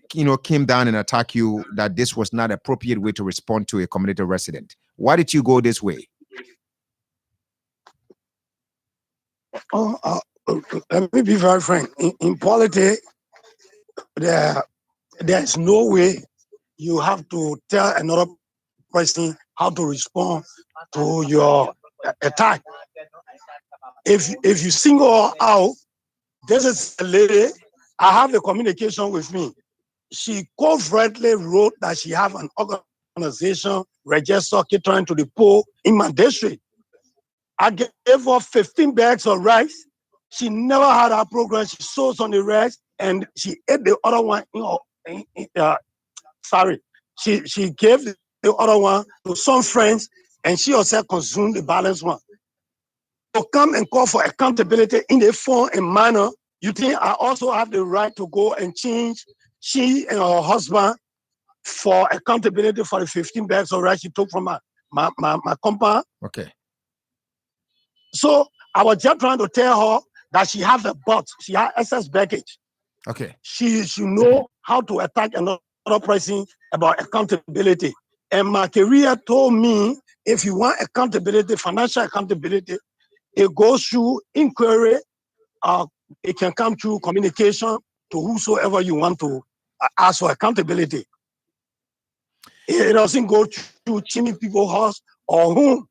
came down and attacked you that this was not an appropriate way to respond to a community resident. Why did you go this way? Let me be very frank. In politics, there's no way you have to tell another person how to respond to your attack. If you single her out, this is a lady, I have a communication with me. She covertly wrote that she have an organization registered catering to the poor in my district. I gave her 15 bags of rice. She never had her program. She sold on the rice and she ate the other one. She gave the other one to some friends and she herself consumed the balance one. To come and call for accountability in a form and manner, you think I also have the right to go and change she and her husband for accountability for the 15 bags of rice she took from my compound? Okay. So I was just trying to tell her that she has a butt, she has excess baggage. Okay. She should know how to attack another person about accountability. And my career told me, if you want accountability, financial accountability, it goes through inquiry. It can come through communication to whosoever you want to ask for accountability. It doesn't go through chimney people's house or whom.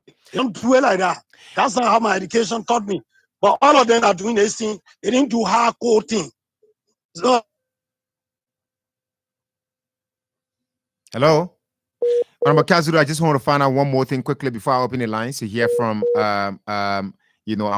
You don't do it like that. That's not how my education taught me. But all of them are doing this thing. They didn't do hardcore thing. So, hello? Honorable Kazulu, I just want to find out one more thing quickly before I open the lines to hear from our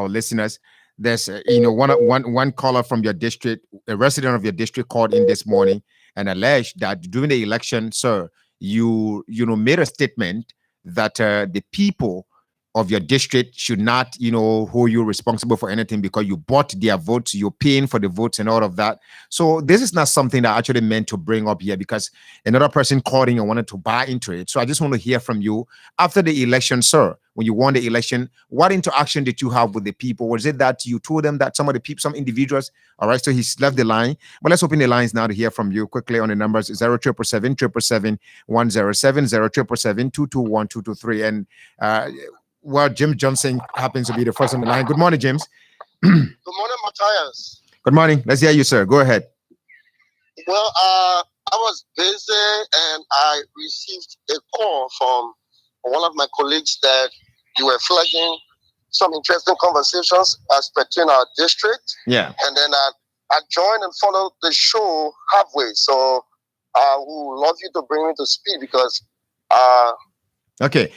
listeners. There's one caller from your district, a resident of your district, called in this morning and alleged that during the election, sir, you made a statement that the people of your district should not, hold you responsible for anything because you bought their votes, you're paying for the votes and all of that. So this is not something that I actually meant to bring up here because another person called in and wanted to buy into it. So I just want to hear from you after the election, sir. when you won the election. What interaction did you have with the people? Was it that you told them that some of the people, some individuals, all right, so he's left the line. But let's open the lines now to hear from you quickly on the numbers 0777 107 0777 221 223. And well, Jim Johnson happens to be the first on the line. Good morning, James. Good morning, Matthias. Good morning. Let's hear you, sir. Go ahead. Well, I was busy and I received a call from one of my colleagues that you were flagging some interesting conversations as pertain our district. Yeah. And then I joined and followed the show halfway. So I would love you to bring me to speed because okay.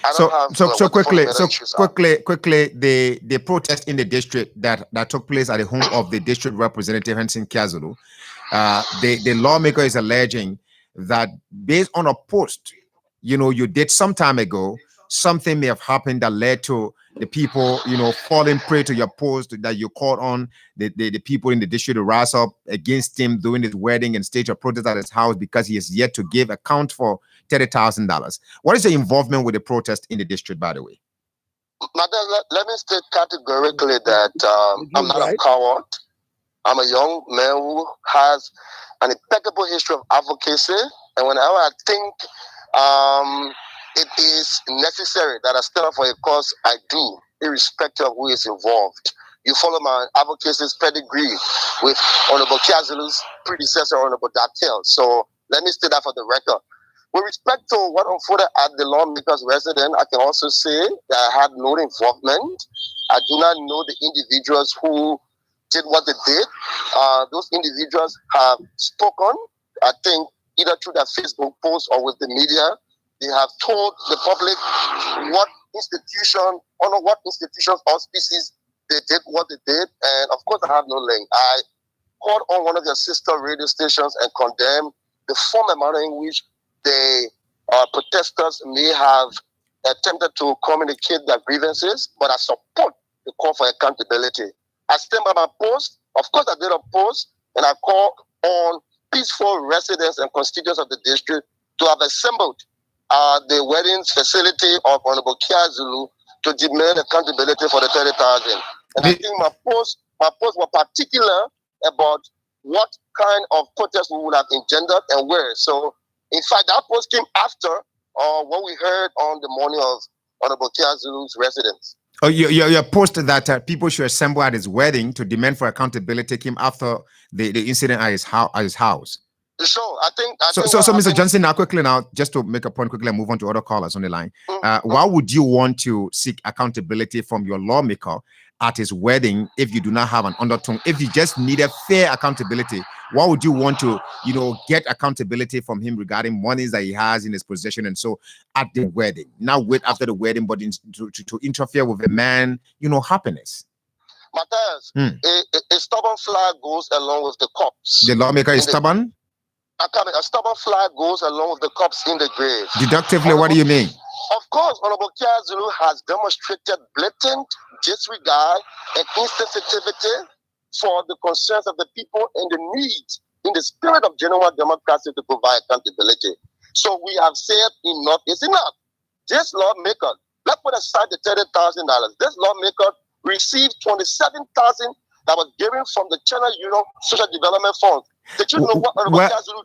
So quickly, the protest in the district that took place at the home of the district representative Henson Kiazulu, the lawmaker is alleging that based on a post, you did some time ago, something may have happened that led to the people, falling prey to your post that you called on the people in the district to rise up against him doing his wedding and stage a protest at his house because he has yet to give account for $30,000. What is your involvement with the protest in the district, by the way? Let me state categorically that I'm not a coward. I'm a young man who has an impeccable history of advocacy, and whenever I think it is necessary that I stand up for a cause, I do, irrespective of who is involved. You follow my advocacy's pedigree with Honorable Kiazulu's predecessor, Honorable Datel. So let me state that for the record. With respect to what unfolded at the lawmaker's residence, I can also say that I had no involvement. I do not know the individuals who did what they did. Those individuals have spoken, I think, either through their Facebook posts or with the media. They have told the public what institution, under what institutions or species they did what they did. And of course, I have no link. I called on one of their sister radio stations and condemned the form and manner in which the protesters may have attempted to communicate their grievances, but I support the call for accountability. I stand by my post. Of course, I did a post, and I call on peaceful residents and constituents of the district to have assembled the wedding facility of Honorable Kiazulu to demand accountability for the 30,000. And I think my post was particular about what kind of protest we would have engendered and where. So, in fact, that post came after what we heard on the morning of Honorable Kiazulu's residence. Oh, your post that people should assemble at his wedding to demand for accountability came after the incident at his house. Sure, I think so, Mr. Johnson, now, just to make a point quickly and move on to other callers on the line. Why would you want to seek accountability from your lawmaker at his wedding if you do not have an undertone? If you just need a fair accountability, why would you want to, get accountability from him regarding monies that he has in his possession and so at the wedding? Now wait after the wedding, but to interfere with a man, happiness. Matthias, a stubborn flag goes along with the corpse. The lawmaker is stubborn? A stubborn flag goes along with the corpse in the grave. Deductively, what do you mean? Of course, Honorable Kiazulu has demonstrated blatant disregard and insensitivity for the concerns of the people and the needs in the spirit of genuine democracy to provide accountability. So we have said enough is enough. This lawmaker, let's put aside the $30,000. This lawmaker received $27,000 that was given from the China Social Development Fund. Did you know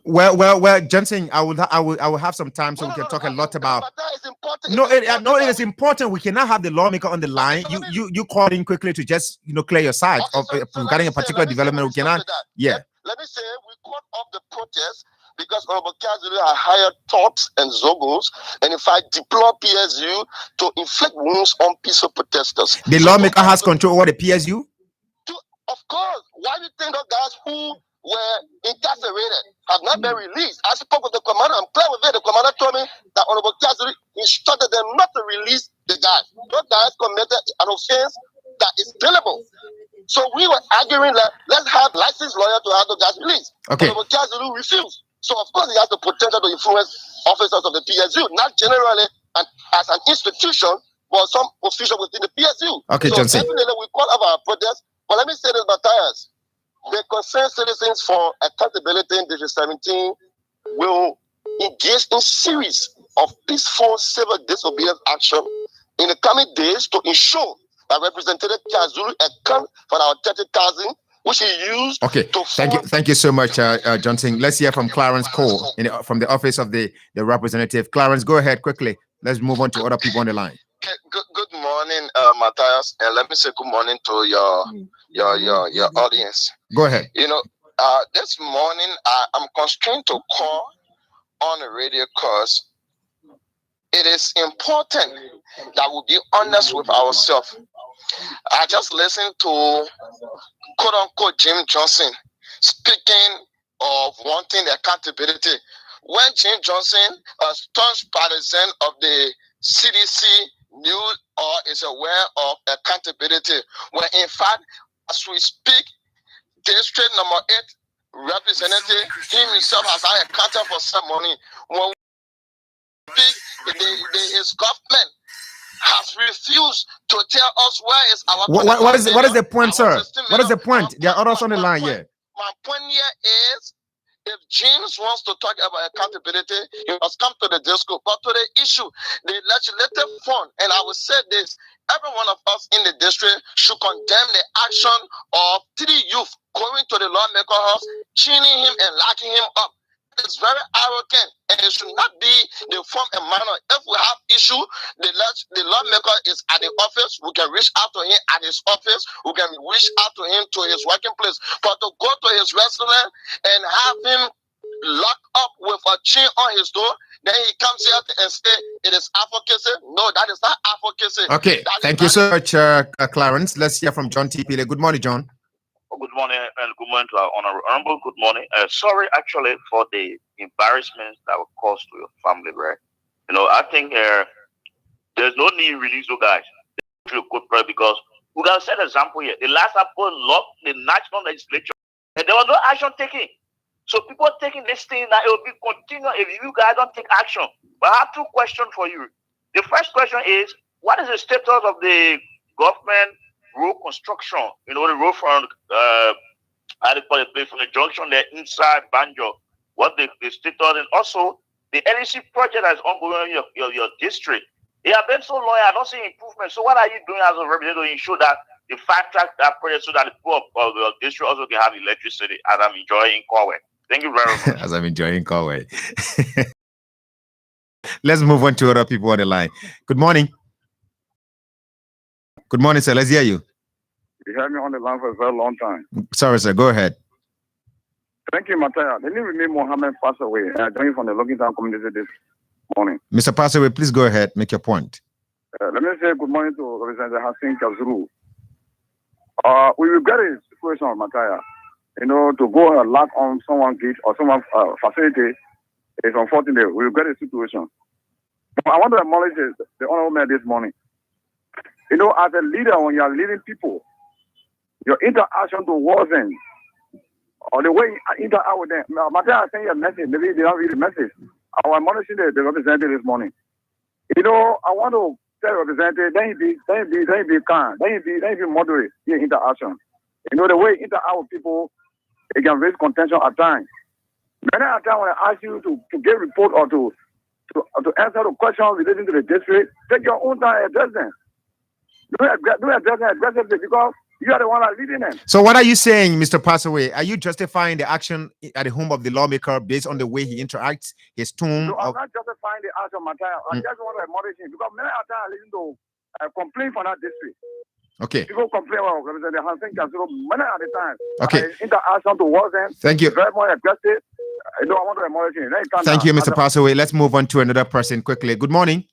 what? Well, Johnson, I will have some time so we can talk a lot about. It is important. We cannot have the lawmaker on the line. You call in quickly to just clear your side of regarding a particular development. We cannot. Yeah. Let me say we caught off the protest because Honorable Kiazulu had hired Tops and Zogos, and in fact deployed PSU to inflict wounds on peaceful protesters. The lawmaker has control over the PSU. Of course. Why do you think those guys who were incarcerated have not been released? I spoke with the commander. I'm clear with it. The commander told me that Honorable Kiazulu instructed them not to release the guys. Those guys committed an offense that is killable. So we were arguing that let's have licensed lawyer to have the guys released. Okay. Honorable Kiazulu refused. So of course he has the potential to influence officers of the PSU, not generally and as an institution, but some official within the PSU. Okay, so Johnson. Definitely we call up our protest. But let me say this, Matthias. The concerned citizens for accountability in District 17 will engage in series of peaceful civil disobedience action in the coming days to ensure that Representative Kazulu account for our 30,000, which he used. Okay, thank you so much, Johnson. Let's hear from Clarence Cole from the office of the representative. Clarence, go ahead quickly. Let's move on to other people on the line. Good morning, Matthias, and let me say good morning to your audience. Go ahead. You know, this morning I'm constrained to call on the radio because it is important that we be honest with ourselves. I just listened to quote unquote Jim Johnson speaking of wanting accountability. When Jim Johnson, a staunch partisan of the CDC, knew or is aware of accountability, when in fact, as we speak, District number 8 representative, he himself has had a counter for some money. When we speak, his government has refused to tell us where is our. What is the point, sir? What is the point? There are others on the line here. My point here is, if James wants to talk about accountability, he must come to the disco. But to the issue, the legislative fund, and I will say this, every one of us in the district should condemn the action of 3 youth going to the lawmaker house, chaining him and locking him up. It's very arrogant, and it should not be the form and manner. If we have issue, the lawmaker is at the office. We can reach out to him at his office. We can reach out to him to his working place. But to go to his restaurant and have him locked up with a chain on his door, then he comes here and say it is advocacy. No, that is not advocacy. Okay, thank you so much, Clarence. Let's hear from John T. Pile. Good morning, John. Good morning, and good morning to our honorable. Good morning. Sorry, actually, for the embarrassment that was caused to your family, right? You know, I think there's no need to release those guys. Because we got to set an example here. The last apple locked the national legislature, and there was no action taken. So people taking this thing that it will be continued if you guys don't take action. But I have 2 questions for you. The first question is, what is the status of the government road construction? You know, the road from from the junction there inside Banjo. What the status, and also the LEC project that is ongoing in your district. It has been so long, I don't see improvement. So what are you doing as a representative to ensure that the fast-track that project so that the people of your district also can have electricity, as I'm enjoying Corway? Thank you very much. As I'm enjoying Corway. Let's move on to other people on the line. Good morning. Good morning, sir. Let's hear you. You had me on the line for a very long time. Sorry, sir. Go ahead. Thank you, Matthias. The name me Mohammed passed away. I joined from the Looking Town community this morning. Mr. Passaway, please go ahead. Make your point. Let me say good morning to Representative Hassan Kazuru. We regret a situation, Matthias. You know, to go and lock on someone's gate or someone's facility is unfortunate. We regret the situation. But I want to acknowledge the honorable man this morning. You know, as a leader, when you are leading people, your interaction towards them, or the way you interact with them. Matthias sent you a message. Maybe they don't read the message. I was monitoring the representative this morning. You know, I want to tell the representative, then he be calm, then he be moderate in interaction. You know, the way you interact with people, it can raise contention at times. Many a time when I ask you to give report or to answer the questions relating to the district, take your own time and address them. Do address them aggressively because you are the one that leading them. So what are you saying, Mr. Passaway? Are you justifying the action at the home of the lawmaker based on the way he interacts, his tone? No, I'm not justifying the action, Matthias. I just want to acknowledge him because many a time I listen to complain from that district. Okay. People complain about Representative Hassan Kazuru many at the time. Okay. Interaction towards them. Thank you. Very more aggressive. I don't want to acknowledge him. Thank you, Mr. Passaway. Let's move on to another person quickly. Good morning.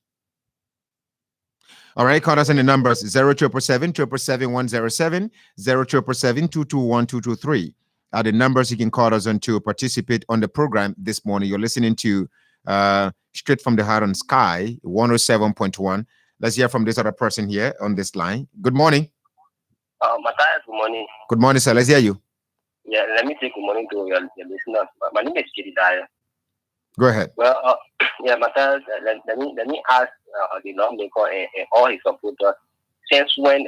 All right, call us on the numbers 07777-107, 077-221-223 are the numbers you can call us on to participate on the program this morning. You're listening to Straight from the Heart on Sky 107.1. Let's hear from this other person here on this line. Good morning. Matthias, good morning. Good morning, sir. Let's hear you. Yeah, let me say good morning to your listeners. My name is Kididaya. Go ahead. Well, yeah, Matthias, let me ask the lawmaker and all his supporters, since when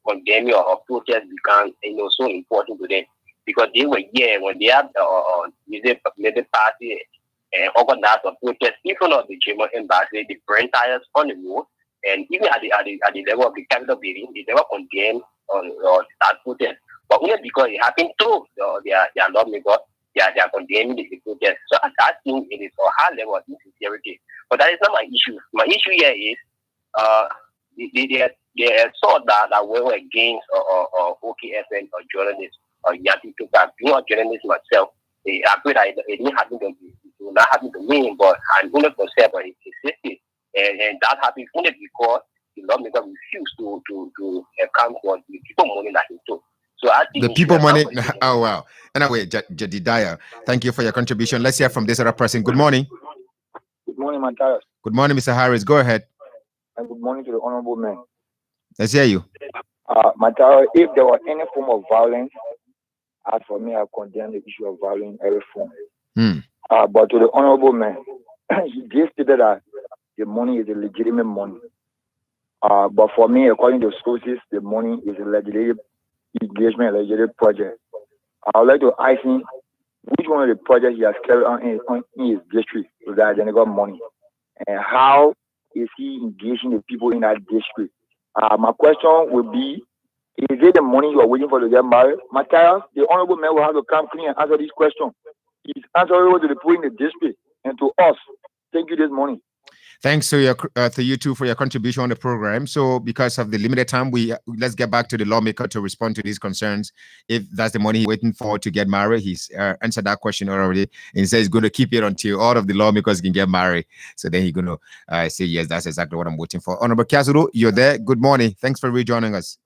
condemning or protest became so important to them, because they were here when they had the party and organized a protest in front of the German embassy, the brand tires on the road, And even at the level of the Capitol building, they never condemn on that protest. But only because it happened through their lawmakers, they are condemning the protest. So I think it is a high level of insincerity. But that is not my issue. My issue here is they thought that we were against OKFN or journalists or Yati Tuka. Being a journalist myself, I feel that it didn't happen to me. It will not happen to me, but I'm 100% but it existed. And that happened only because the lawmaker refused to account for the people money that he took. So I think the people money. Oh wow! Anyway, Jedidiah, thank you for your contribution. Let's hear from this other person. Good morning. Good morning, Matthias. Good morning, Mr. Harris. Go ahead. And good morning to the honorable man. Let's hear you. Matthias, if there was any form of violence, as for me, I condemn the issue of violence in every form. But to the honorable man, he just stated that the money is a legitimate money. But for me, according to sources, the money is a legislative engagement, legislative project. I would like to ask him which one of the projects he has carried on in his district regarding the money, and how is he engaging the people in that district. My question would be, is it the money you are waiting for to get married? Matthias, the honorable man will have to come clean and answer this question. He's answerable to the people in the district and to us. Thank you this morning. Thanks to you two for your contribution on the program. So because of the limited time, let's get back to the lawmaker to respond to these concerns. If that's the money he's waiting for to get married, he's answered that question already. And he says he's going to keep it until all of the lawmakers can get married. So then he's going to say, yes, that's exactly what I'm waiting for. Honorable Kiazuru, you're there. Good morning. Thanks for rejoining us.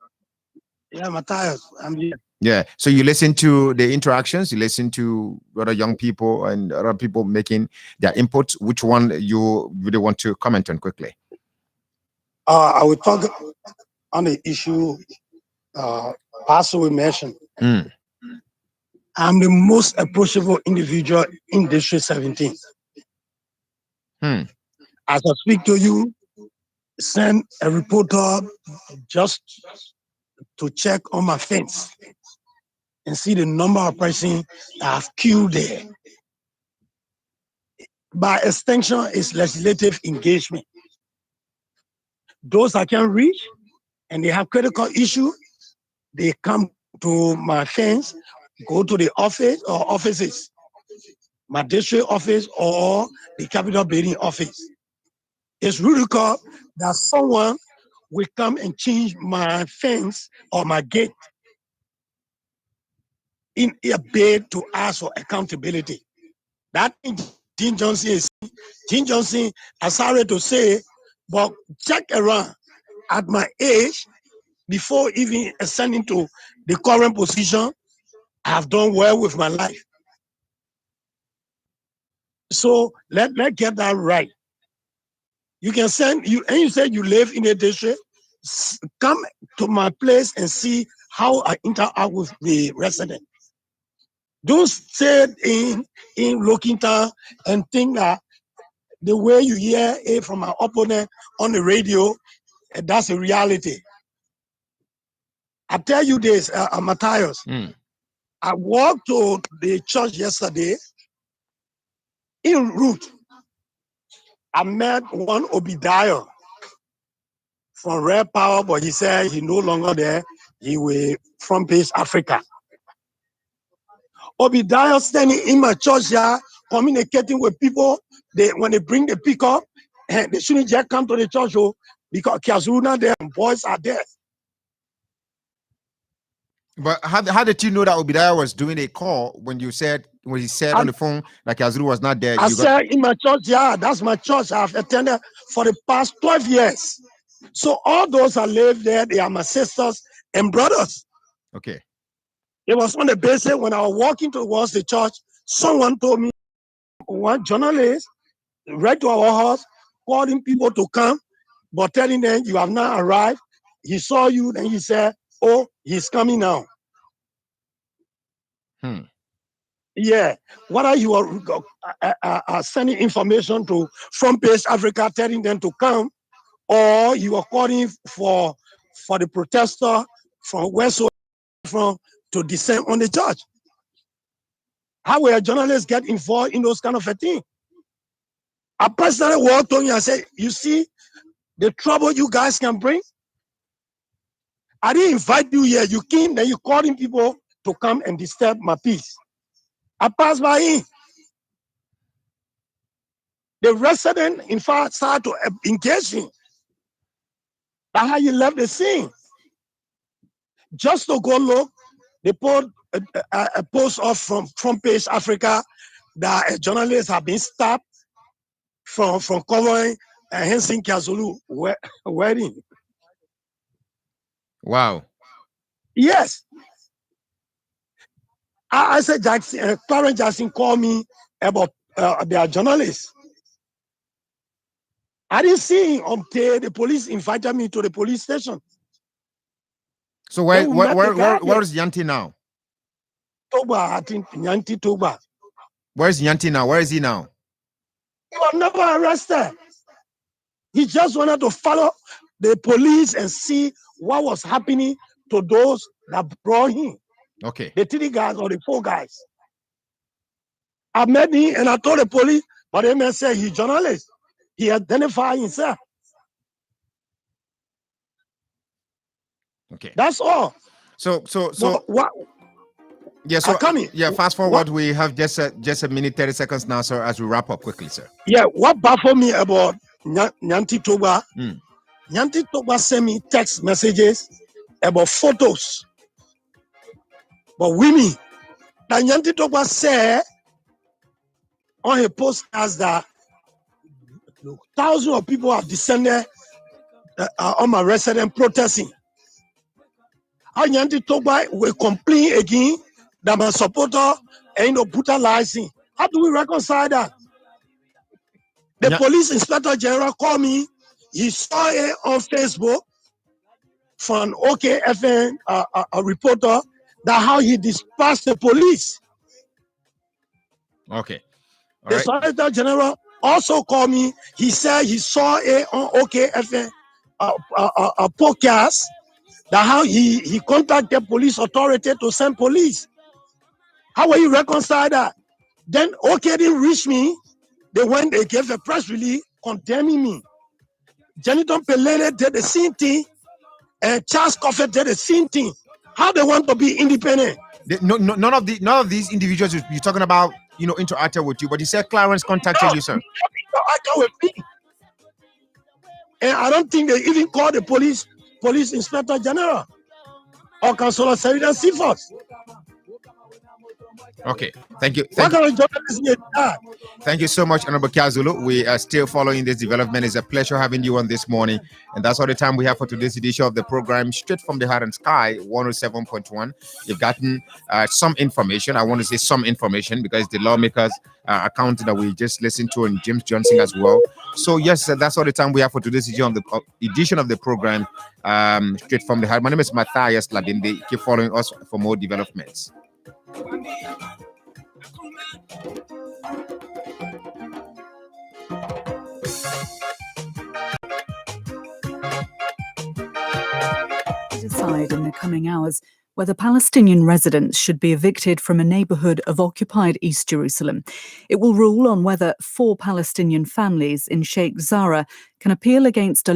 Yeah, Matthias, I'm here. Yeah. So you listen to the interactions, you listen to other young people and other people making their inputs. Which one you really want to comment on quickly? I will talk on the issue Pastor we mentioned. I'm the most approachable individual in District 17. As I speak to you, send a reporter just to check on my fence and see the number of persons that have queued there. By extension, it's legislative engagement. Those I can reach and they have critical issue, they come to my fence, go to the office or offices, my district office or the Capitol building office. It's critical that someone will come and change my fence or my gate in a bid to ask for accountability. That Jim Johnson, I'm sorry to say, but check around at my age, before even ascending to the current position, I have done well with my life. So let's get that right. You can send you, and you said you live in a district, come to my place and see how I interact with the resident. Don't stay in Lokinta and think that the way you hear it from my opponent on the radio, that's a reality. I tell you this, Matthias. I walked to the church yesterday. En route, I met one Obadiah from Red Power, but he said he's no longer there. He will Front Page Africa. Obadiah standing in my church here, communicating with people. When they bring the pickup, and they shouldn't just come to the church because Kiazuna there and boys are there. But how did you know that Obadiah was doing a call when he said on the phone that Kiazuru was not there? I said in my church, yeah, that's my church. I've attended for the past 12 years. So all those that live there, they are my sisters and brothers. Okay. It was on the basis when I was walking towards the church, someone told me, one journalist right to our house, calling people to come, but telling them you have not arrived. He saw you, then he said, oh, he's coming now. Yeah. Whether you are sending information to Front Page Africa, telling them to come, or you are calling for the protester from West to descend on the church. How will a journalist get involved in those kind of a thing? I personally walked on you and said, you see, the trouble you guys can bring? I didn't invite you here. You came, then you calling people to come and disturb my peace. I passed by him. The resident, in fact, started to engage him. That's how you left the scene. Just to go look, they put a post off from Front Page Africa that a journalist have been stopped from covering a Helsinki Zulu wedding. Wow. Yes. I said, Jackson, Clarence Jackson called me about their journalists. I didn't see him until the police invited me to the police station. So where is Yanti now? Toba, I think Yanti Toba. Where's Yanti now? Where is he now? He was never arrested. He just wanted to follow the police and see what was happening to those that brought him. Okay. The 3 guys or the 4 guys. I met him and I told the police, but the man said he's a journalist. He identified himself. Okay. That's all. So what? Yeah, so coming. Yeah, fast forward. We have just a minute, 30 seconds now, sir, as we wrap up quickly, sir. Yeah, what baffled me about Nyanti Toba, Nyanti Toba sent me text messages about photos. But women, that Nyanti Toba said on her postcards that thousands of people have descended on my resident protesting. And Nyanti Toba will complain again that my supporter ain't brutalizing. How do we reconcile that? The police inspector general called me. He saw it on Facebook from OKFN, a reporter, that how he dispatched the police. Okay. All the right. Solicitor General also called me. He said he saw it on OKFN, a podcast, that how he contacted police authority to send police. How will you reconcile that? Then OK didn't reach me. They gave a press release condemning me. Jeniton Pelele did the same thing, and Charles Coffey did the same thing. How they want to be independent? None of these individuals you're talking about, interacted with you, but you said Clarence contacted you, sir. Interacted with me, and I don't think they even called the police inspector general or Councillor Serena Seaforth. Okay, thank you. What kind of journalism is that? Thank you so much, Honorable Kiazulu. We are still following this development. It's a pleasure having you on this morning. And that's all the time we have for today's edition of the program, Straight from the Heart and Sky, 107.1. You've gotten some information. I want to say some information because the lawmakers' account that we just listened to, and James Johnson as well. So, yes, that's all the time we have for today's edition of the program, Straight from the Heart. My name is Matthias Ladinde. Keep following us for more developments. Decide in the coming hours whether Palestinian residents should be evicted from a neighborhood of occupied East Jerusalem. It will rule on whether 4 Palestinian families in Sheikh Zara can appeal against a